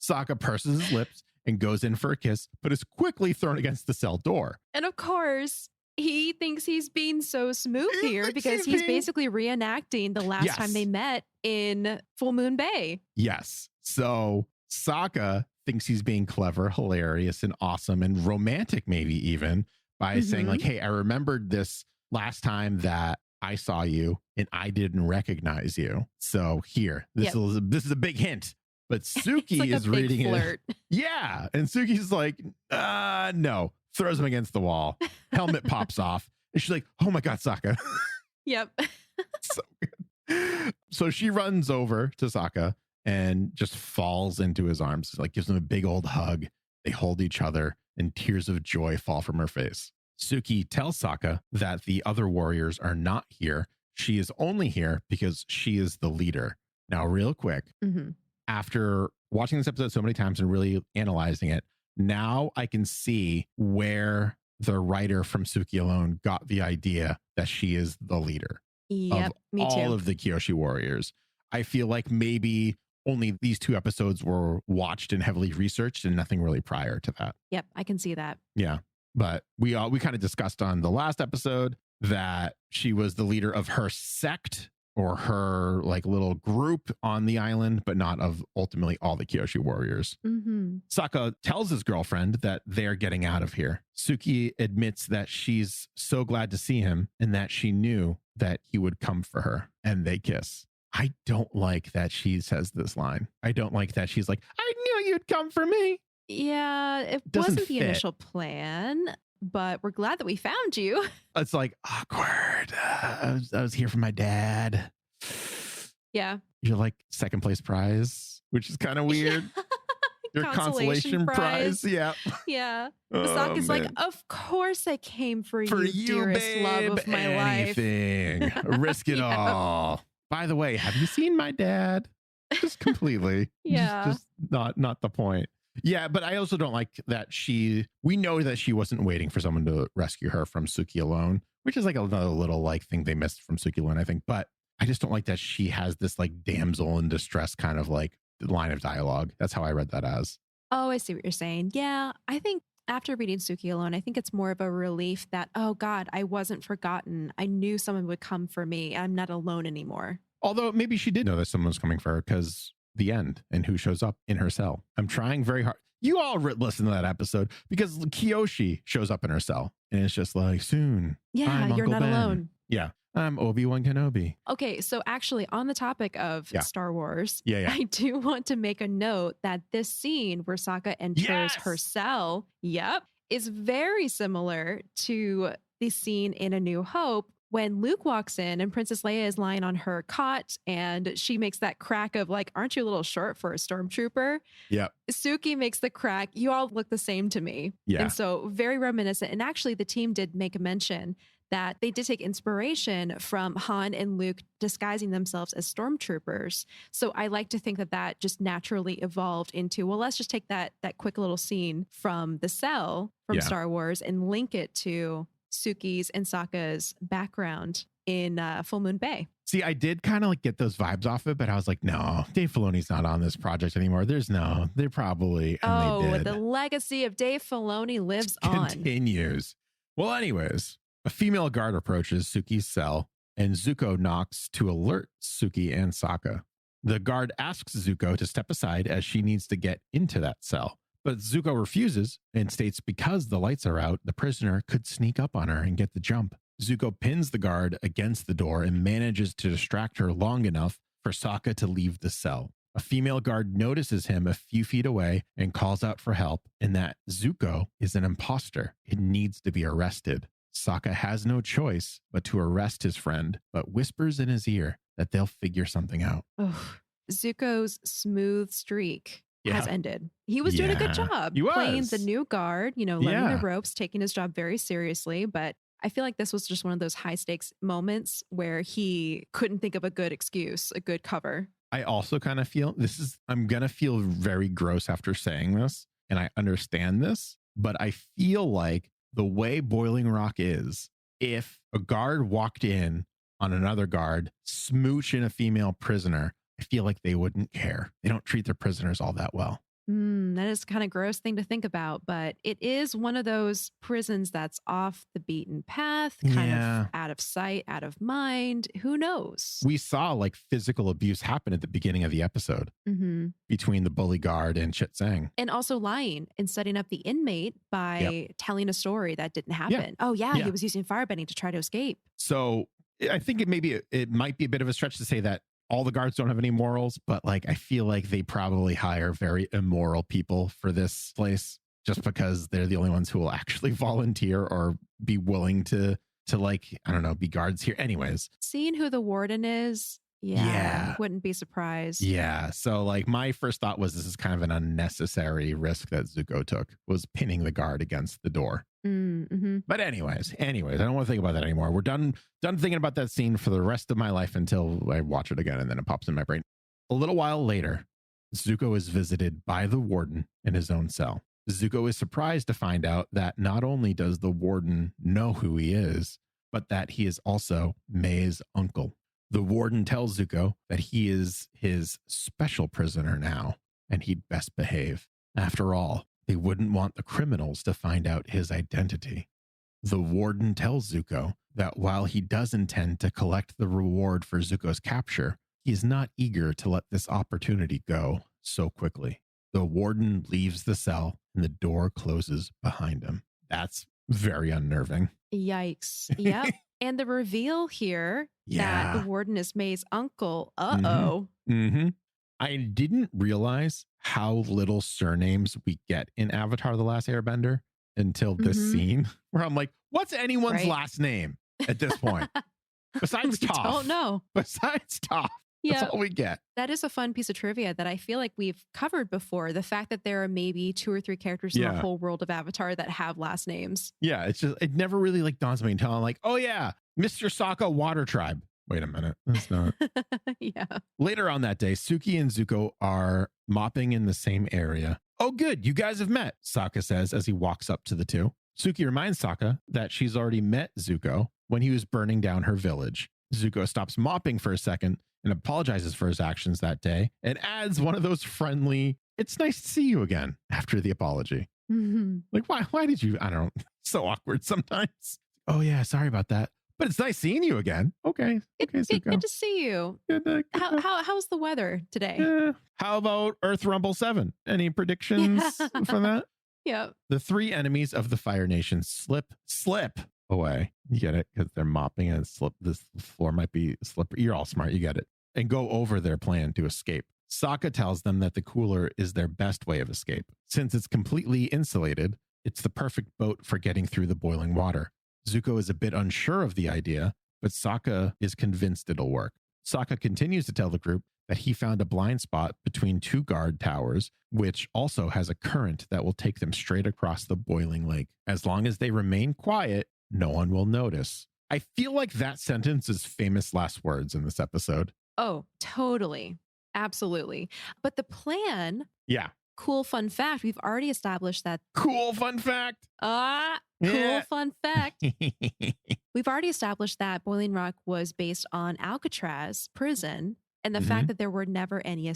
Speaker 1: Sokka purses his lips and goes in for a kiss, but is quickly thrown against the cell door.
Speaker 2: And of course, he thinks he's being so smooth here because he's basically reenacting the last time they met in Full Moon Bay.
Speaker 1: Yes. So Sokka thinks he's being clever, hilarious, and awesome, and romantic, maybe even, by saying like, "Hey, I remembered this last time that I saw you and I didn't recognize you. So here, this is a big hint. But Suki
Speaker 2: It's like
Speaker 1: is
Speaker 2: a big
Speaker 1: reading
Speaker 2: flirt.
Speaker 1: it. Yeah. And Suki's like, no. Throws him against the wall. Helmet pops off. And she's like, oh my God, Sokka.
Speaker 2: Yep.
Speaker 1: So good. So she runs over to Sokka and just falls into his arms, like gives him a big old hug. They hold each other and tears of joy fall from her face. Suki tells Sokka that the other warriors are not here. She is only here because she is the leader. Now, real quick, after watching this episode so many times and really analyzing it, now I can see where the writer from Suki alone got the idea that she is the leader of
Speaker 2: me
Speaker 1: all
Speaker 2: too.
Speaker 1: of the Kyoshi warriors. I feel like maybe only these 2 episodes were watched and heavily researched and nothing really prior to that.
Speaker 2: Yep, I can see that.
Speaker 1: Yeah. But we kind of discussed on the last episode that she was the leader of her sect or her like little group on the island, but not of ultimately all the Kyoshi warriors. Sokka tells his girlfriend that they're getting out of here. Suki admits that she's so glad to see him and that she knew that he would come for her, and they kiss. I don't like that she says this line. I don't like that she's like, I knew you'd come for me.
Speaker 2: Yeah, it
Speaker 1: Doesn't
Speaker 2: wasn't the
Speaker 1: fit.
Speaker 2: initial plan, but we're glad that we found you.
Speaker 1: It's like awkward. I was here for my dad.
Speaker 2: Yeah.
Speaker 1: You're like second place prize, which is kind of weird. Your consolation prize. Yeah.
Speaker 2: Yeah.
Speaker 1: Oh,
Speaker 2: Sokka's like,
Speaker 1: man.
Speaker 2: of course I came for
Speaker 1: For
Speaker 2: you,
Speaker 1: you,
Speaker 2: dearest
Speaker 1: babe,
Speaker 2: love of my life.
Speaker 1: anything. Risk it
Speaker 2: Yeah.
Speaker 1: all. By the way, have you seen my dad? Just completely.
Speaker 2: Yeah.
Speaker 1: Just not the point. Yeah, but I also don't like that we know that she wasn't waiting for someone to rescue her from Suki alone, which is like another little like thing they missed from Suki alone, I think. But I just don't like that she has this like damsel in distress kind of like line of dialogue. That's how I read that as.
Speaker 2: Oh, I see what you're saying. Yeah. I think after reading Suki alone, I think it's more of a relief that, oh God, I wasn't forgotten. I knew someone would come for me. I'm not alone anymore.
Speaker 1: Although maybe she did know that someone was coming for her because the end and who shows up in her cell. I'm trying very hard. You all listen to that episode because Kyoshi shows up in her cell and it's just like, soon.
Speaker 2: Yeah,
Speaker 1: I'm
Speaker 2: you're
Speaker 1: Uncle
Speaker 2: not
Speaker 1: Ben.
Speaker 2: alone.
Speaker 1: Yeah. I'm Obi-Wan Kenobi.
Speaker 2: Okay, so actually on the topic of Star Wars,
Speaker 1: Yeah.
Speaker 2: I do want to make a note that this scene where Sokka enters her cell, is very similar to the scene in A New Hope when Luke walks in and Princess Leia is lying on her cot and she makes that crack of like, aren't you a little short for a stormtrooper?
Speaker 1: Yep.
Speaker 2: Suki makes the crack. You all look the same to me.
Speaker 1: Yeah.
Speaker 2: And so very reminiscent. And actually the team did make a mention that they did take inspiration from Han and Luke disguising themselves as stormtroopers. So I like to think that that just naturally evolved into, well, let's just take that quick little scene from the cell from Star Wars and link it to Suki's and Sokka's background in Full Moon Bay.
Speaker 1: See, I did kind of like get those vibes off it, but I was like, no, Dave Filoni's not on this project anymore. They're probably, and they did.
Speaker 2: The legacy of Dave Filoni lives on.
Speaker 1: Continues. Well, anyways, a female guard approaches Suki's cell and Zuko knocks to alert Suki and Sokka. The guard asks Zuko to step aside as she needs to get into that cell. But Zuko refuses and states because the lights are out, the prisoner could sneak up on her and get the jump. Zuko pins the guard against the door and manages to distract her long enough for Sokka to leave the cell. A female guard notices him a few feet away and calls out for help, and that Zuko is an imposter. It needs to be arrested. Sokka has no choice but to arrest his friend, but whispers in his ear that they'll figure something out.
Speaker 2: Oh, Zuko's smooth streak has ended. He was doing a good job playing the new guard, learning the ropes, taking his job very seriously. But I feel like this was just one of those high stakes moments where he couldn't think of a good excuse, a good cover.
Speaker 1: I also kind of feel I'm going to feel very gross after saying this, and I understand this, but I feel like the way Boiling Rock is, if a guard walked in on another guard, smooching a female prisoner, I feel like they wouldn't care. They don't treat their prisoners all that well.
Speaker 2: That is kind of gross thing to think about, but it is one of those prisons that's off the beaten path, kind of out of sight, out of mind. Who knows?
Speaker 1: We saw like physical abuse happen at the beginning of the episode between the bully guard and Chit Sang.
Speaker 2: And also lying and setting up the inmate by telling a story that didn't happen. Oh, he was using firebending to try to escape.
Speaker 1: So I think it might be a bit of a stretch to say that all the guards don't have any morals, but like I feel like they probably hire very immoral people for this place just because they're the only ones who will actually volunteer or be willing to like, I don't know, be guards here. Anyways.
Speaker 2: Seeing who the warden is, yeah, wouldn't be surprised.
Speaker 1: Yeah. So like my first thought was this is kind of an unnecessary risk that Zuko took, was pinning the guard against the door.
Speaker 2: Mm-hmm.
Speaker 1: But anyways, I don't want to think about that anymore. We're done thinking about that scene for the rest of my life until I watch it again and then it pops in my brain. A little while later, Zuko is visited by the warden in his own cell. Zuko is surprised to find out that not only does the warden know who he is, but that he is also May's uncle. The warden tells Zuko that he is his special prisoner now, and he'd best behave. After all, they wouldn't want the criminals to find out his identity. The warden tells Zuko that while he does intend to collect the reward for Zuko's capture, he is not eager to let this opportunity go so quickly. The warden leaves the cell and the door closes behind him. That's very unnerving.
Speaker 2: Yikes. Yep. And the reveal here that the warden is May's uncle. Uh-oh.
Speaker 1: Mm-hmm. I didn't realize how little surnames we get in Avatar: The Last Airbender until this scene where I'm like, what's anyone's last name at this point? Besides Toph.
Speaker 2: I don't know.
Speaker 1: Besides Toph. That's all we get.
Speaker 2: That is a fun piece of trivia that I feel like we've covered before. The fact that there are maybe 2 or 3 characters in the whole world of Avatar that have last names.
Speaker 1: Yeah, it's just, it never really like dawns on me until I'm like, oh yeah, Mr. Sokka Water Tribe. Wait a minute. That's not.
Speaker 2: Yeah.
Speaker 1: Later on that day, Suki and Zuko are mopping in the same area. Oh, good. You guys have met, Sokka says as he walks up to the two. Suki reminds Sokka that she's already met Zuko when he was burning down her village. Zuko stops mopping for a second and apologizes for his actions that day and adds one of those friendly, it's nice to see you again after the apology.
Speaker 2: Mm-hmm.
Speaker 1: Like, why did you, I don't know, so awkward sometimes. Oh yeah, sorry about that. But it's nice seeing you again. Okay. Zuko.
Speaker 2: Good to see you. How's the weather today?
Speaker 1: Yeah. How about Earth Rumble 7? Any predictions for that?
Speaker 2: Yeah.
Speaker 1: The 3 enemies of the Fire Nation slip away. You get it? Because they're mopping and this floor might be slippery. You're all smart. You get it. And go over their plan to escape. Sokka tells them that the cooler is their best way of escape. Since it's completely insulated, it's the perfect boat for getting through the boiling water. Zuko is a bit unsure of the idea, but Sokka is convinced it'll work. Sokka continues to tell the group that he found a blind spot between 2 guard towers, which also has a current that will take them straight across the boiling lake. As long as they remain quiet, no one will notice. I feel like that sentence is famous last words in this episode.
Speaker 2: Oh, totally. Absolutely. But the plan.
Speaker 1: Yeah.
Speaker 2: Cool fun fact. We've already established that.
Speaker 1: Cool fun fact.
Speaker 2: Cool fun fact. We've already established that Boiling Rock was based on Alcatraz prison and the fact that there were never any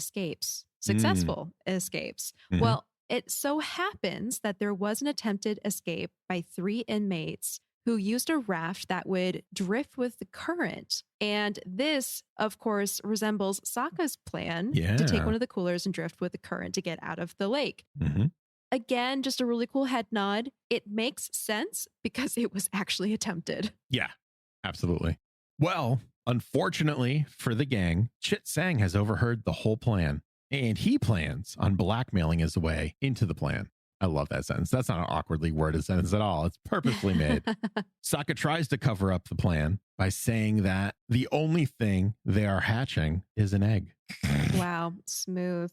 Speaker 2: successful escapes. Well, it so happens that there was an attempted escape by 3 inmates who used a raft that would drift with the current. And this, of course, resembles Sokka's plan to take one of the coolers and drift with the current to get out of the lake. Again, just a really cool head nod. It makes sense because it was actually attempted.
Speaker 1: Yeah, absolutely. Well, unfortunately for the gang, Chit Sang has overheard the whole plan, and he plans on blackmailing his way into the plan. I love that sentence. That's not an awkwardly worded sentence at all. It's purposefully made. Sokka tries to cover up the plan by saying that the only thing they are hatching is an egg.
Speaker 2: Wow. Smooth.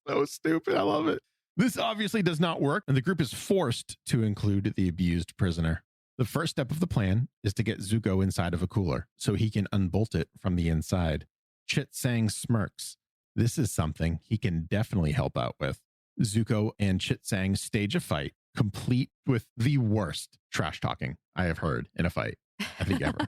Speaker 1: So stupid. I love it. This obviously does not work, and the group is forced to include the abused prisoner. The first step of the plan is to get Zuko inside of a cooler so he can unbolt it from the inside. Chit Sang smirks. This is something he can definitely help out with. Zuko and Chit Sang stage a fight, complete with the worst trash talking I have heard in a fight, I think, ever.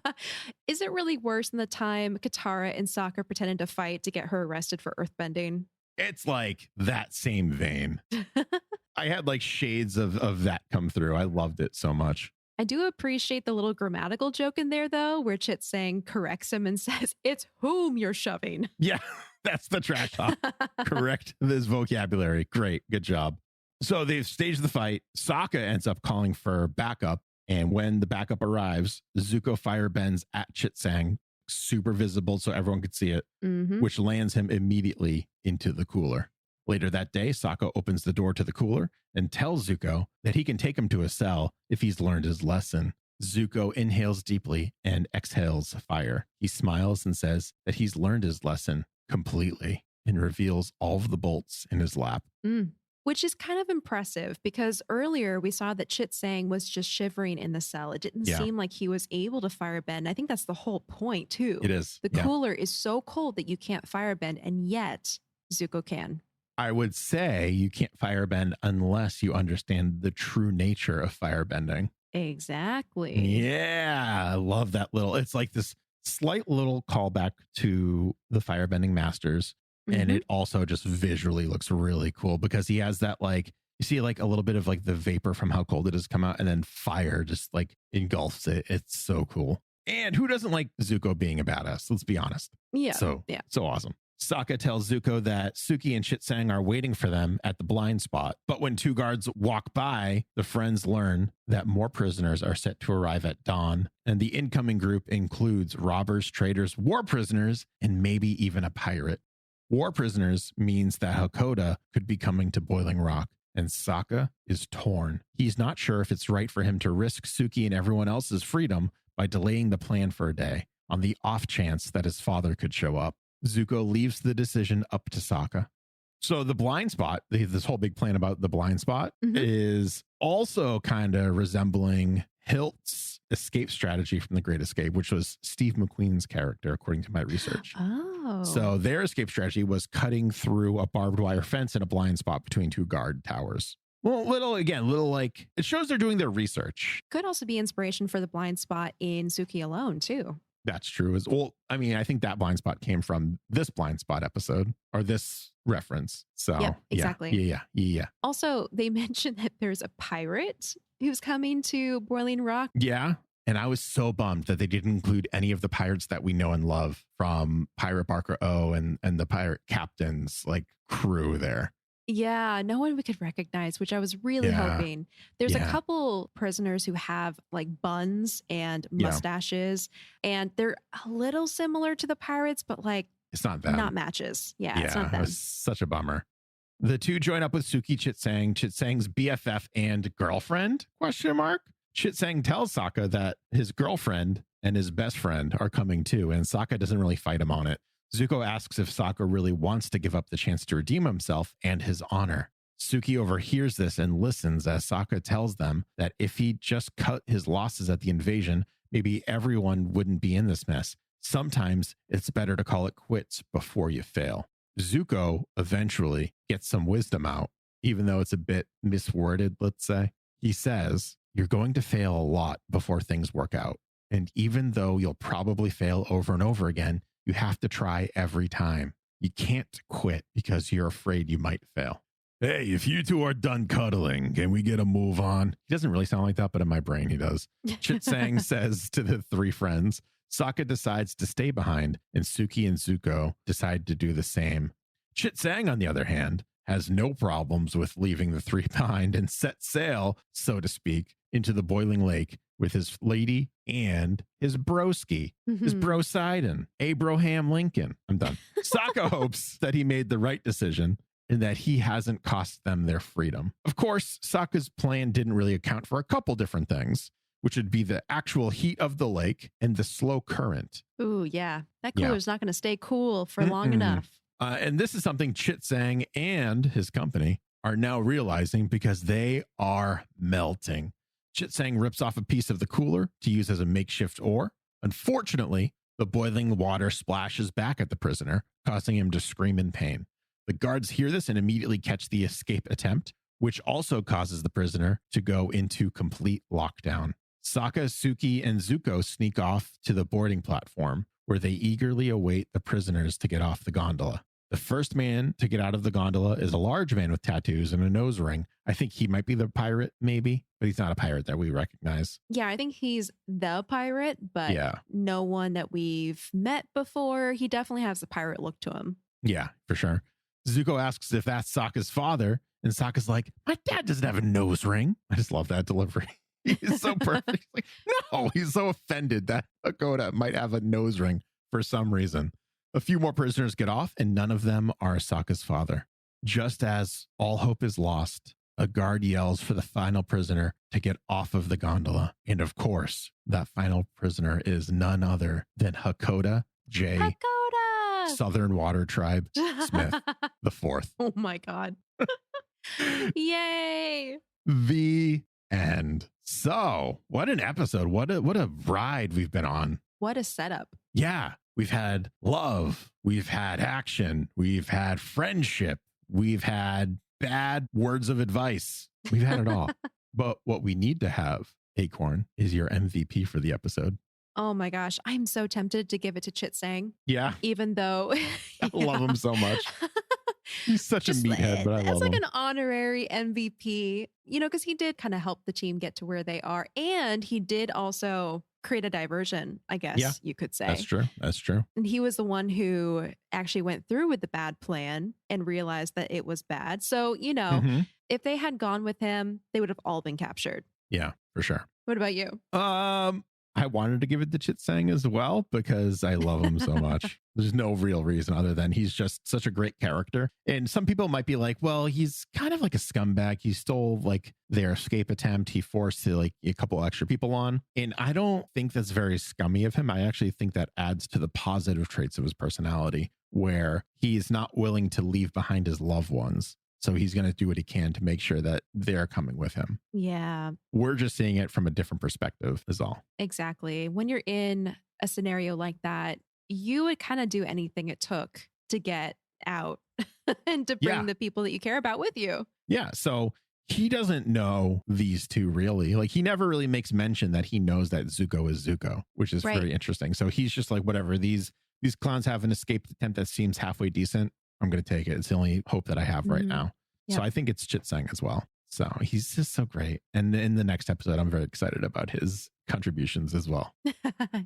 Speaker 2: Is it really worse than the time Katara and Sokka pretended to fight to get her arrested for earthbending?
Speaker 1: It's like that same vein. I had like shades of that come through. I loved it so much.
Speaker 2: I do appreciate the little grammatical joke in there, though, where Chit Sang corrects him and says, it's whom you're shoving.
Speaker 1: Yeah, that's the trash talk. Correct this vocabulary. Great. Good job. So they've staged the fight. Sokka ends up calling for backup. And when the backup arrives, Zuko firebends at Chit Sang super visible so everyone could see it,
Speaker 2: Mm-hmm.
Speaker 1: which lands him immediately into the cooler. Later that day, Sokka opens the door to the cooler and tells Zuko that he can take him to a cell if he's learned his lesson. Zuko inhales deeply and exhales fire. He smiles and says that he's learned his lesson completely and reveals all of the bolts in his lap.
Speaker 2: Which is kind of impressive because earlier we saw that Chit Sang was just shivering in the cell. It didn't seem like he was able to firebend. I think that's the whole point too.
Speaker 1: It is.
Speaker 2: The cooler is so cold that you can't firebend, and yet Zuko can.
Speaker 1: I would say you can't firebend unless you understand the true nature of firebending.
Speaker 2: Exactly.
Speaker 1: Yeah, I love that little. It's like this slight little callback to the firebending masters. And it also just visually looks really cool because he has that, like, you see like a little bit of like the vapor from how cold it has come out, and then fire just like engulfs it. It's so cool. And who doesn't like Zuko being a badass? Let's be honest.
Speaker 2: Yeah.
Speaker 1: So awesome. Sokka tells Zuko that Suki and Chit Sang are waiting for them at the blind spot. But when two guards walk by, the friends learn that more prisoners are set to arrive at dawn. And the incoming group includes robbers, traitors, war prisoners, and maybe even a pirate. War prisoners means that Hakoda could be coming to Boiling Rock, and Sokka is torn. He's not sure if it's right for him to risk Suki and everyone else's freedom by delaying the plan for a day on the off chance that his father could show up. Zuko leaves the decision up to Sokka. So the blind spot, this whole big plan about the blind spot is also kind of resembling Hilt's escape strategy from The Great Escape, which was Steve McQueen's character, according to my research.
Speaker 2: Oh.
Speaker 1: So their escape strategy was cutting through a barbed wire fence in a blind spot between two guard towers. Well, little like, it shows they're doing their research.
Speaker 2: Could also be inspiration for the blind spot in Suki alone, too.
Speaker 1: That's true as well. I mean, I think that blind spot came from this blind spot episode or this reference. So
Speaker 2: yeah, exactly.
Speaker 1: Yeah.
Speaker 2: Also, they mentioned that there's a pirate who's coming to Boiling Rock.
Speaker 1: Yeah. And I was so bummed that they didn't include any of the pirates that we know and love from Pirate Barker O and the pirate captain's like crew there.
Speaker 2: Yeah, no one we could recognize, which I was really hoping. There's a couple prisoners who have like buns and mustaches, and they're a little similar to the pirates, but like
Speaker 1: it's not them.
Speaker 2: Not matches. Yeah, it's not them.
Speaker 1: It was such a bummer. The two join up with Suki Chit Sang's BFF and girlfriend? ? Chit Sang tells Sokka that his girlfriend and his best friend are coming too, and Sokka doesn't really fight him on it. Zuko asks if Sokka really wants to give up the chance to redeem himself and his honor. Suki overhears this and listens as Sokka tells them that if he just cut his losses at the invasion, maybe everyone wouldn't be in this mess. Sometimes it's better to call it quits before you fail. Zuko eventually gets some wisdom out, even though it's a bit misworded, let's say. He says, "You're going to fail a lot before things work out. And even though you'll probably fail over and over again, you have to try every time. You can't quit because you're afraid you might fail. Hey, if you two are done cuddling, can we get a move on?" He doesn't really sound like that, but in my brain he does. Chit Sang says to the three friends. Sokka decides to stay behind, and Suki and Zuko decide to do the same. Chit Sang, on the other hand, has no problems with leaving the three behind and set sail, so to speak, into the boiling lake with his lady and his broski, his bro Sidon, Abraham Lincoln. I'm done. Sokka hopes that he made the right decision and that he hasn't cost them their freedom. Of course, Sokka's plan didn't really account for a couple different things, which would be the actual heat of the lake and the slow current.
Speaker 2: Ooh, yeah. That cooler's not going to stay cool for long enough.
Speaker 1: And this is something Chit Sang and his company are now realizing because they are melting. Chit Sang rips off a piece of the cooler to use as a makeshift oar. Unfortunately, the boiling water splashes back at the prisoner, causing him to scream in pain. The guards hear this and immediately catch the escape attempt, which also causes the prisoner to go into complete lockdown. Sokka, Suki, and Zuko sneak off to the boarding platform, where they eagerly await the prisoners to get off the gondola. The first man to get out of the gondola is a large man with tattoos and a nose ring. I think he might be the pirate, maybe, but he's not a pirate that we recognize.
Speaker 2: Yeah, I think he's the pirate, but no one that we've met before. He definitely has a pirate look to him.
Speaker 1: Yeah, for sure. Zuko asks if that's Sokka's father, and Sokka's like, "My dad doesn't have a nose ring." I just love that delivery. He's so perfect. He's like, no, he's so offended that Hakoda might have a nose ring. for some reason. A few more prisoners get off, and none of them are Sokka's father. Just as all hope is lost, a guard yells for the final prisoner to get off of the gondola. And of course, that final prisoner is none other than Hakoda J.
Speaker 2: Hakoda!
Speaker 1: Southern Water Tribe Smith the fourth.
Speaker 2: Oh my God. Yay.
Speaker 1: The end. So, what an episode. What a ride we've been on.
Speaker 2: What a setup.
Speaker 1: Yeah. We've had love. We've had action. We've had friendship. We've had bad words of advice. We've had it all. But what we need to have, Acorn, is your MVP for the episode.
Speaker 2: Oh my gosh. I'm so tempted to give it to Chit Sang.
Speaker 1: Yeah.
Speaker 2: Even though
Speaker 1: I love him so much. He's such a meathead, but I love him.
Speaker 2: It's like an honorary MVP, because he did kind of help the team get to where they are. And he did also create a diversion, I guess you could say.
Speaker 1: That's true. That's true.
Speaker 2: And he was the one who actually went through with the bad plan and realized that it was bad. So, if they had gone with him, they would have all been captured.
Speaker 1: Yeah, for sure.
Speaker 2: What about you?
Speaker 1: I wanted to give it to Chit Sang as well because I love him so much. There's no real reason other than he's just such a great character. And some people might be like, well, he's kind of like a scumbag. He stole like their escape attempt. He forced like a couple extra people on. And I don't think that's very scummy of him. I actually think that adds to the positive traits of his personality, where he's not willing to leave behind his loved ones. So he's going to do what he can to make sure that they're coming with him.
Speaker 2: Yeah.
Speaker 1: We're just seeing it from a different perspective is all.
Speaker 2: Exactly. When you're in a scenario like that, you would kind of do anything it took to get out and to bring the people that you care about with you. Yeah.
Speaker 1: So he doesn't know these two really. Like he never really makes mention that he knows that Zuko is Zuko, which is very interesting. So he's just like, whatever, these clowns have an escape attempt that seems halfway decent. I'm going to take it. It's the only hope that I have right now. Yep. So I think it's Chit Sang as well. So he's just so great. And in the next episode, I'm very excited about his contributions as well.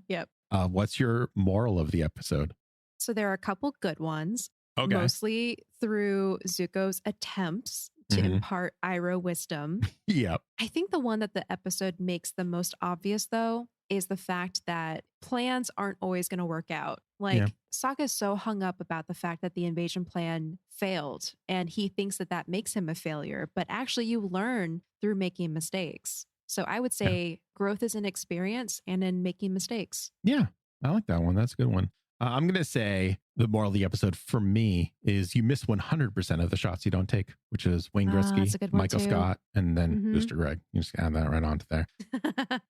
Speaker 2: Yep.
Speaker 1: What's your moral of the episode?
Speaker 2: So there are a couple good ones,
Speaker 1: okay.
Speaker 2: Mostly through Zuko's attempts to impart Iroh wisdom.
Speaker 1: Yep.
Speaker 2: I think the one that the episode makes the most obvious, though, is the fact that plans aren't always going to work out. Like Sokka is so hung up about the fact that the invasion plan failed, and he thinks that that makes him a failure. But actually, you learn through making mistakes. So I would say growth is in experience and in making mistakes.
Speaker 1: Yeah, I like that one. That's a good one. I'm going to say the moral of the episode for me is you miss 100% of the shots you don't take, which is Wayne Gretzky, Michael Scott, and then Mr. Greg. You just add that right onto there.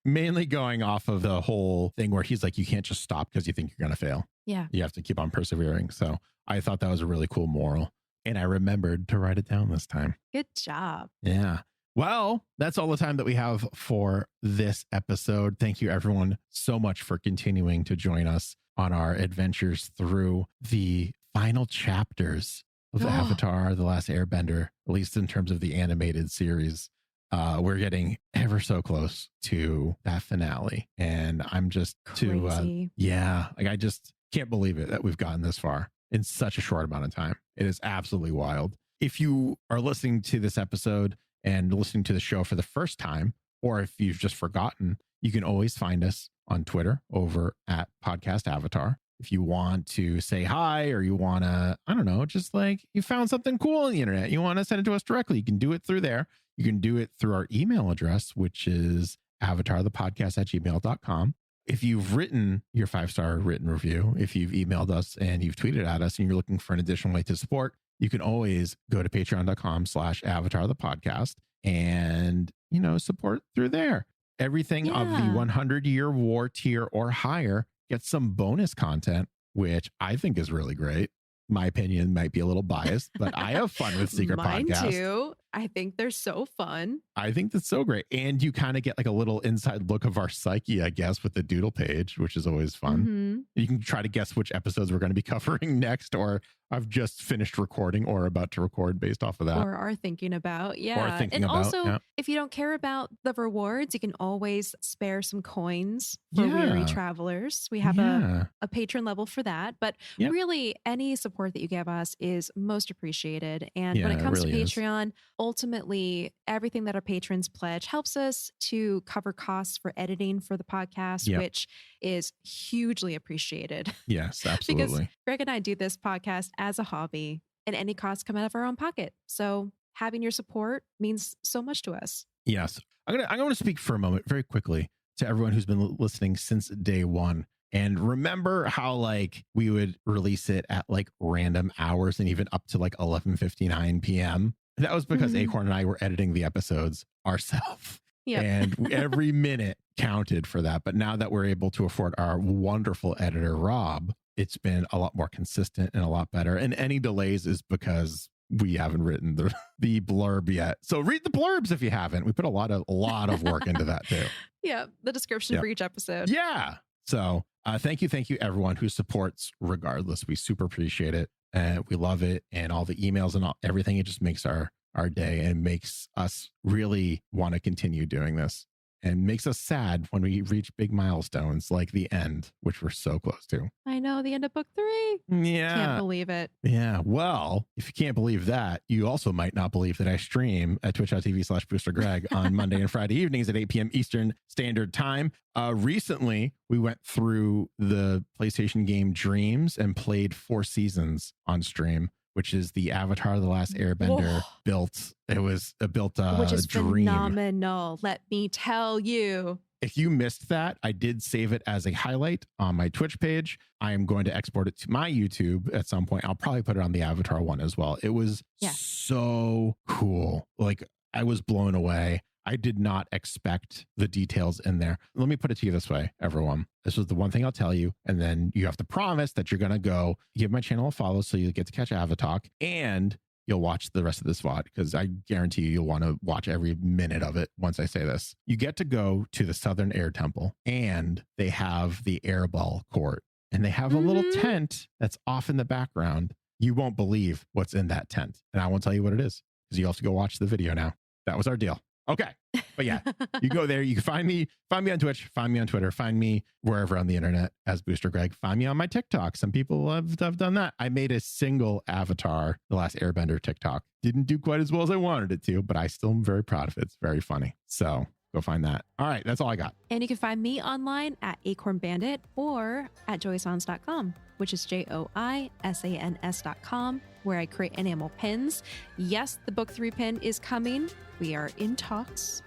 Speaker 1: Mainly going off of the whole thing where he's like, you can't just stop because you think you're going to fail.
Speaker 2: Yeah.
Speaker 1: You have to keep on persevering. So I thought that was a really cool moral. And I remembered to write it down this time.
Speaker 2: Good job.
Speaker 1: Yeah. Well, that's all the time that we have for this episode. Thank you, everyone, so much for continuing to join us on our adventures through the final chapters of Avatar, The Last Airbender, at least in terms of the animated series. We're getting ever so close to that finale. And I'm just
Speaker 2: crazy.
Speaker 1: I just can't believe it that we've gotten this far in such a short amount of time. It is absolutely wild. If you are listening to this episode and listening to the show for the first time, or if you've just forgotten, you can always find us on Twitter over at Podcast Avatar. If you want to say hi, or you want to, I don't know, just like you found something cool on the internet, you want to send it to us directly, you can do it through there. You can do it through our email address, which is avatarthepodcast@gmail.com. If you've written your 5-star written review, if you've emailed us and you've tweeted at us and you're looking for an additional way to support, you can always go to patreon.com/avatarthepodcast and, support through there. Everything of the 100-year war tier or higher gets some bonus content, which I think is really great. My opinion might be a little biased, but I have fun with secret podcasts.
Speaker 2: Mine too. I think they're so fun.
Speaker 1: I think that's so great. And you kind of get like a little inside look of our psyche, I guess, with the doodle page, which is always fun. You can try to guess which episodes we're going to be covering next, or I've just finished recording or about to record based off of that.
Speaker 2: Or are thinking about.
Speaker 1: And
Speaker 2: also, if you don't care about the rewards, you can always spare some coins for weary travelers. We have a patron level for that. But really, any support that you give us is most appreciated. And when it comes to Patreon, ultimately, everything that our patrons pledge helps us to cover costs for editing for the podcast,
Speaker 1: Yep.
Speaker 2: which is hugely appreciated.
Speaker 1: Yes,
Speaker 2: Because
Speaker 1: absolutely.
Speaker 2: Greg and I do this podcast as a hobby, and any costs come out of our own pocket. So having your support means so much to us.
Speaker 1: Yes. I'm gonna speak for a moment very quickly to everyone who's been listening since day one. And remember how like we would release it at like random hours and even up to like 11:59 p.m. That was because Acorn and I were editing the episodes ourselves.
Speaker 2: Yep.
Speaker 1: And every minute counted for that. But now that we're able to afford our wonderful editor, Rob, it's been a lot more consistent and a lot better. And any delays is because we haven't written the blurb yet. So read the blurbs if you haven't. We put a lot of work into that too.
Speaker 2: Yeah, the description for each episode.
Speaker 1: Yeah. So thank you everyone who supports regardless. We super appreciate it. And we love it. And all the emails and everything, it just makes our day and makes us really want to continue doing this, and makes us sad when we reach big milestones like the end, which we're so close to.
Speaker 2: I know, the end of book 3.
Speaker 1: Yeah.
Speaker 2: Can't believe it.
Speaker 1: Yeah. Well, if you can't believe that, you also might not believe that I stream at twitch.tv/BoosterGreg on Monday and Friday evenings at 8 p.m. Eastern Standard Time. Recently, we went through the PlayStation game Dreams and played 4 seasons on stream, which is the Avatar: The Last Airbender built. It was built
Speaker 2: which is
Speaker 1: dream.
Speaker 2: Phenomenal. Let me tell you.
Speaker 1: If you missed that, I did save it as a highlight on my Twitch page. I am going to export it to my YouTube at some point. I'll probably put it on the Avatar one as well. It was so cool. Like, I was blown away. I did not expect the details in there. Let me put it to you this way, everyone. This was the one thing I'll tell you. And then you have to promise that you're going to go give my channel a follow so you get to catch Avatar, and you'll watch the rest of this VOD, because I guarantee you'll want to watch every minute of it once I say this. You get to go to the Southern Air Temple, and they have the Airball Court, and they have a little tent that's off in the background. You won't believe what's in that tent. And I won't tell you what it is, because you have to go watch the video now. That was our deal. Okay. But yeah, you go there. You can find me on Twitch, find me on Twitter, find me wherever on the internet as Booster Greg. Find me on my TikTok. Some people have done that. I made a single Avatar: The Last Airbender TikTok. Didn't do quite as well as I wanted it to, but I still am very proud of it. It's very funny. So go find that. All right. That's all I got.
Speaker 2: And you can find me online at Acorn Bandit or at joysans.com, which is JOISANS.com, where I create enamel pins. Yes, the book 3 pin is coming. We are in talks.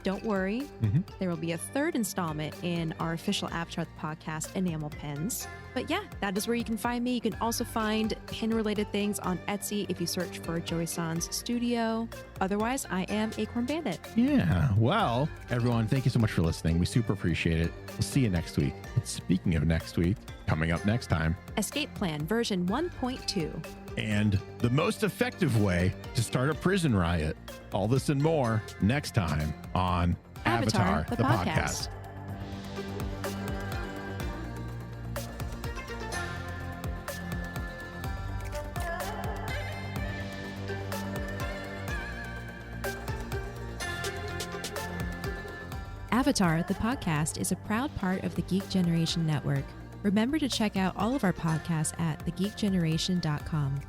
Speaker 2: Don't worry. There will be a 3rd installment in our official Avatar the Podcast enamel pins. But yeah, that is where you can find me. You can also find pin-related things on Etsy if you search for Joy Sans Studio. Otherwise, I am Acorn Bandit.
Speaker 1: Yeah. Well, everyone, thank you so much for listening. We super appreciate it. We'll see you next week. And speaking of next week, coming up next time,
Speaker 2: Escape Plan version 1.2.
Speaker 1: And the most effective way to start a prison riot. All this and more next time on Avatar the Podcast.
Speaker 2: Avatar the Podcast is a proud part of the Geek Generation Network. Remember to check out all of our podcasts at thegeekgeneration.com.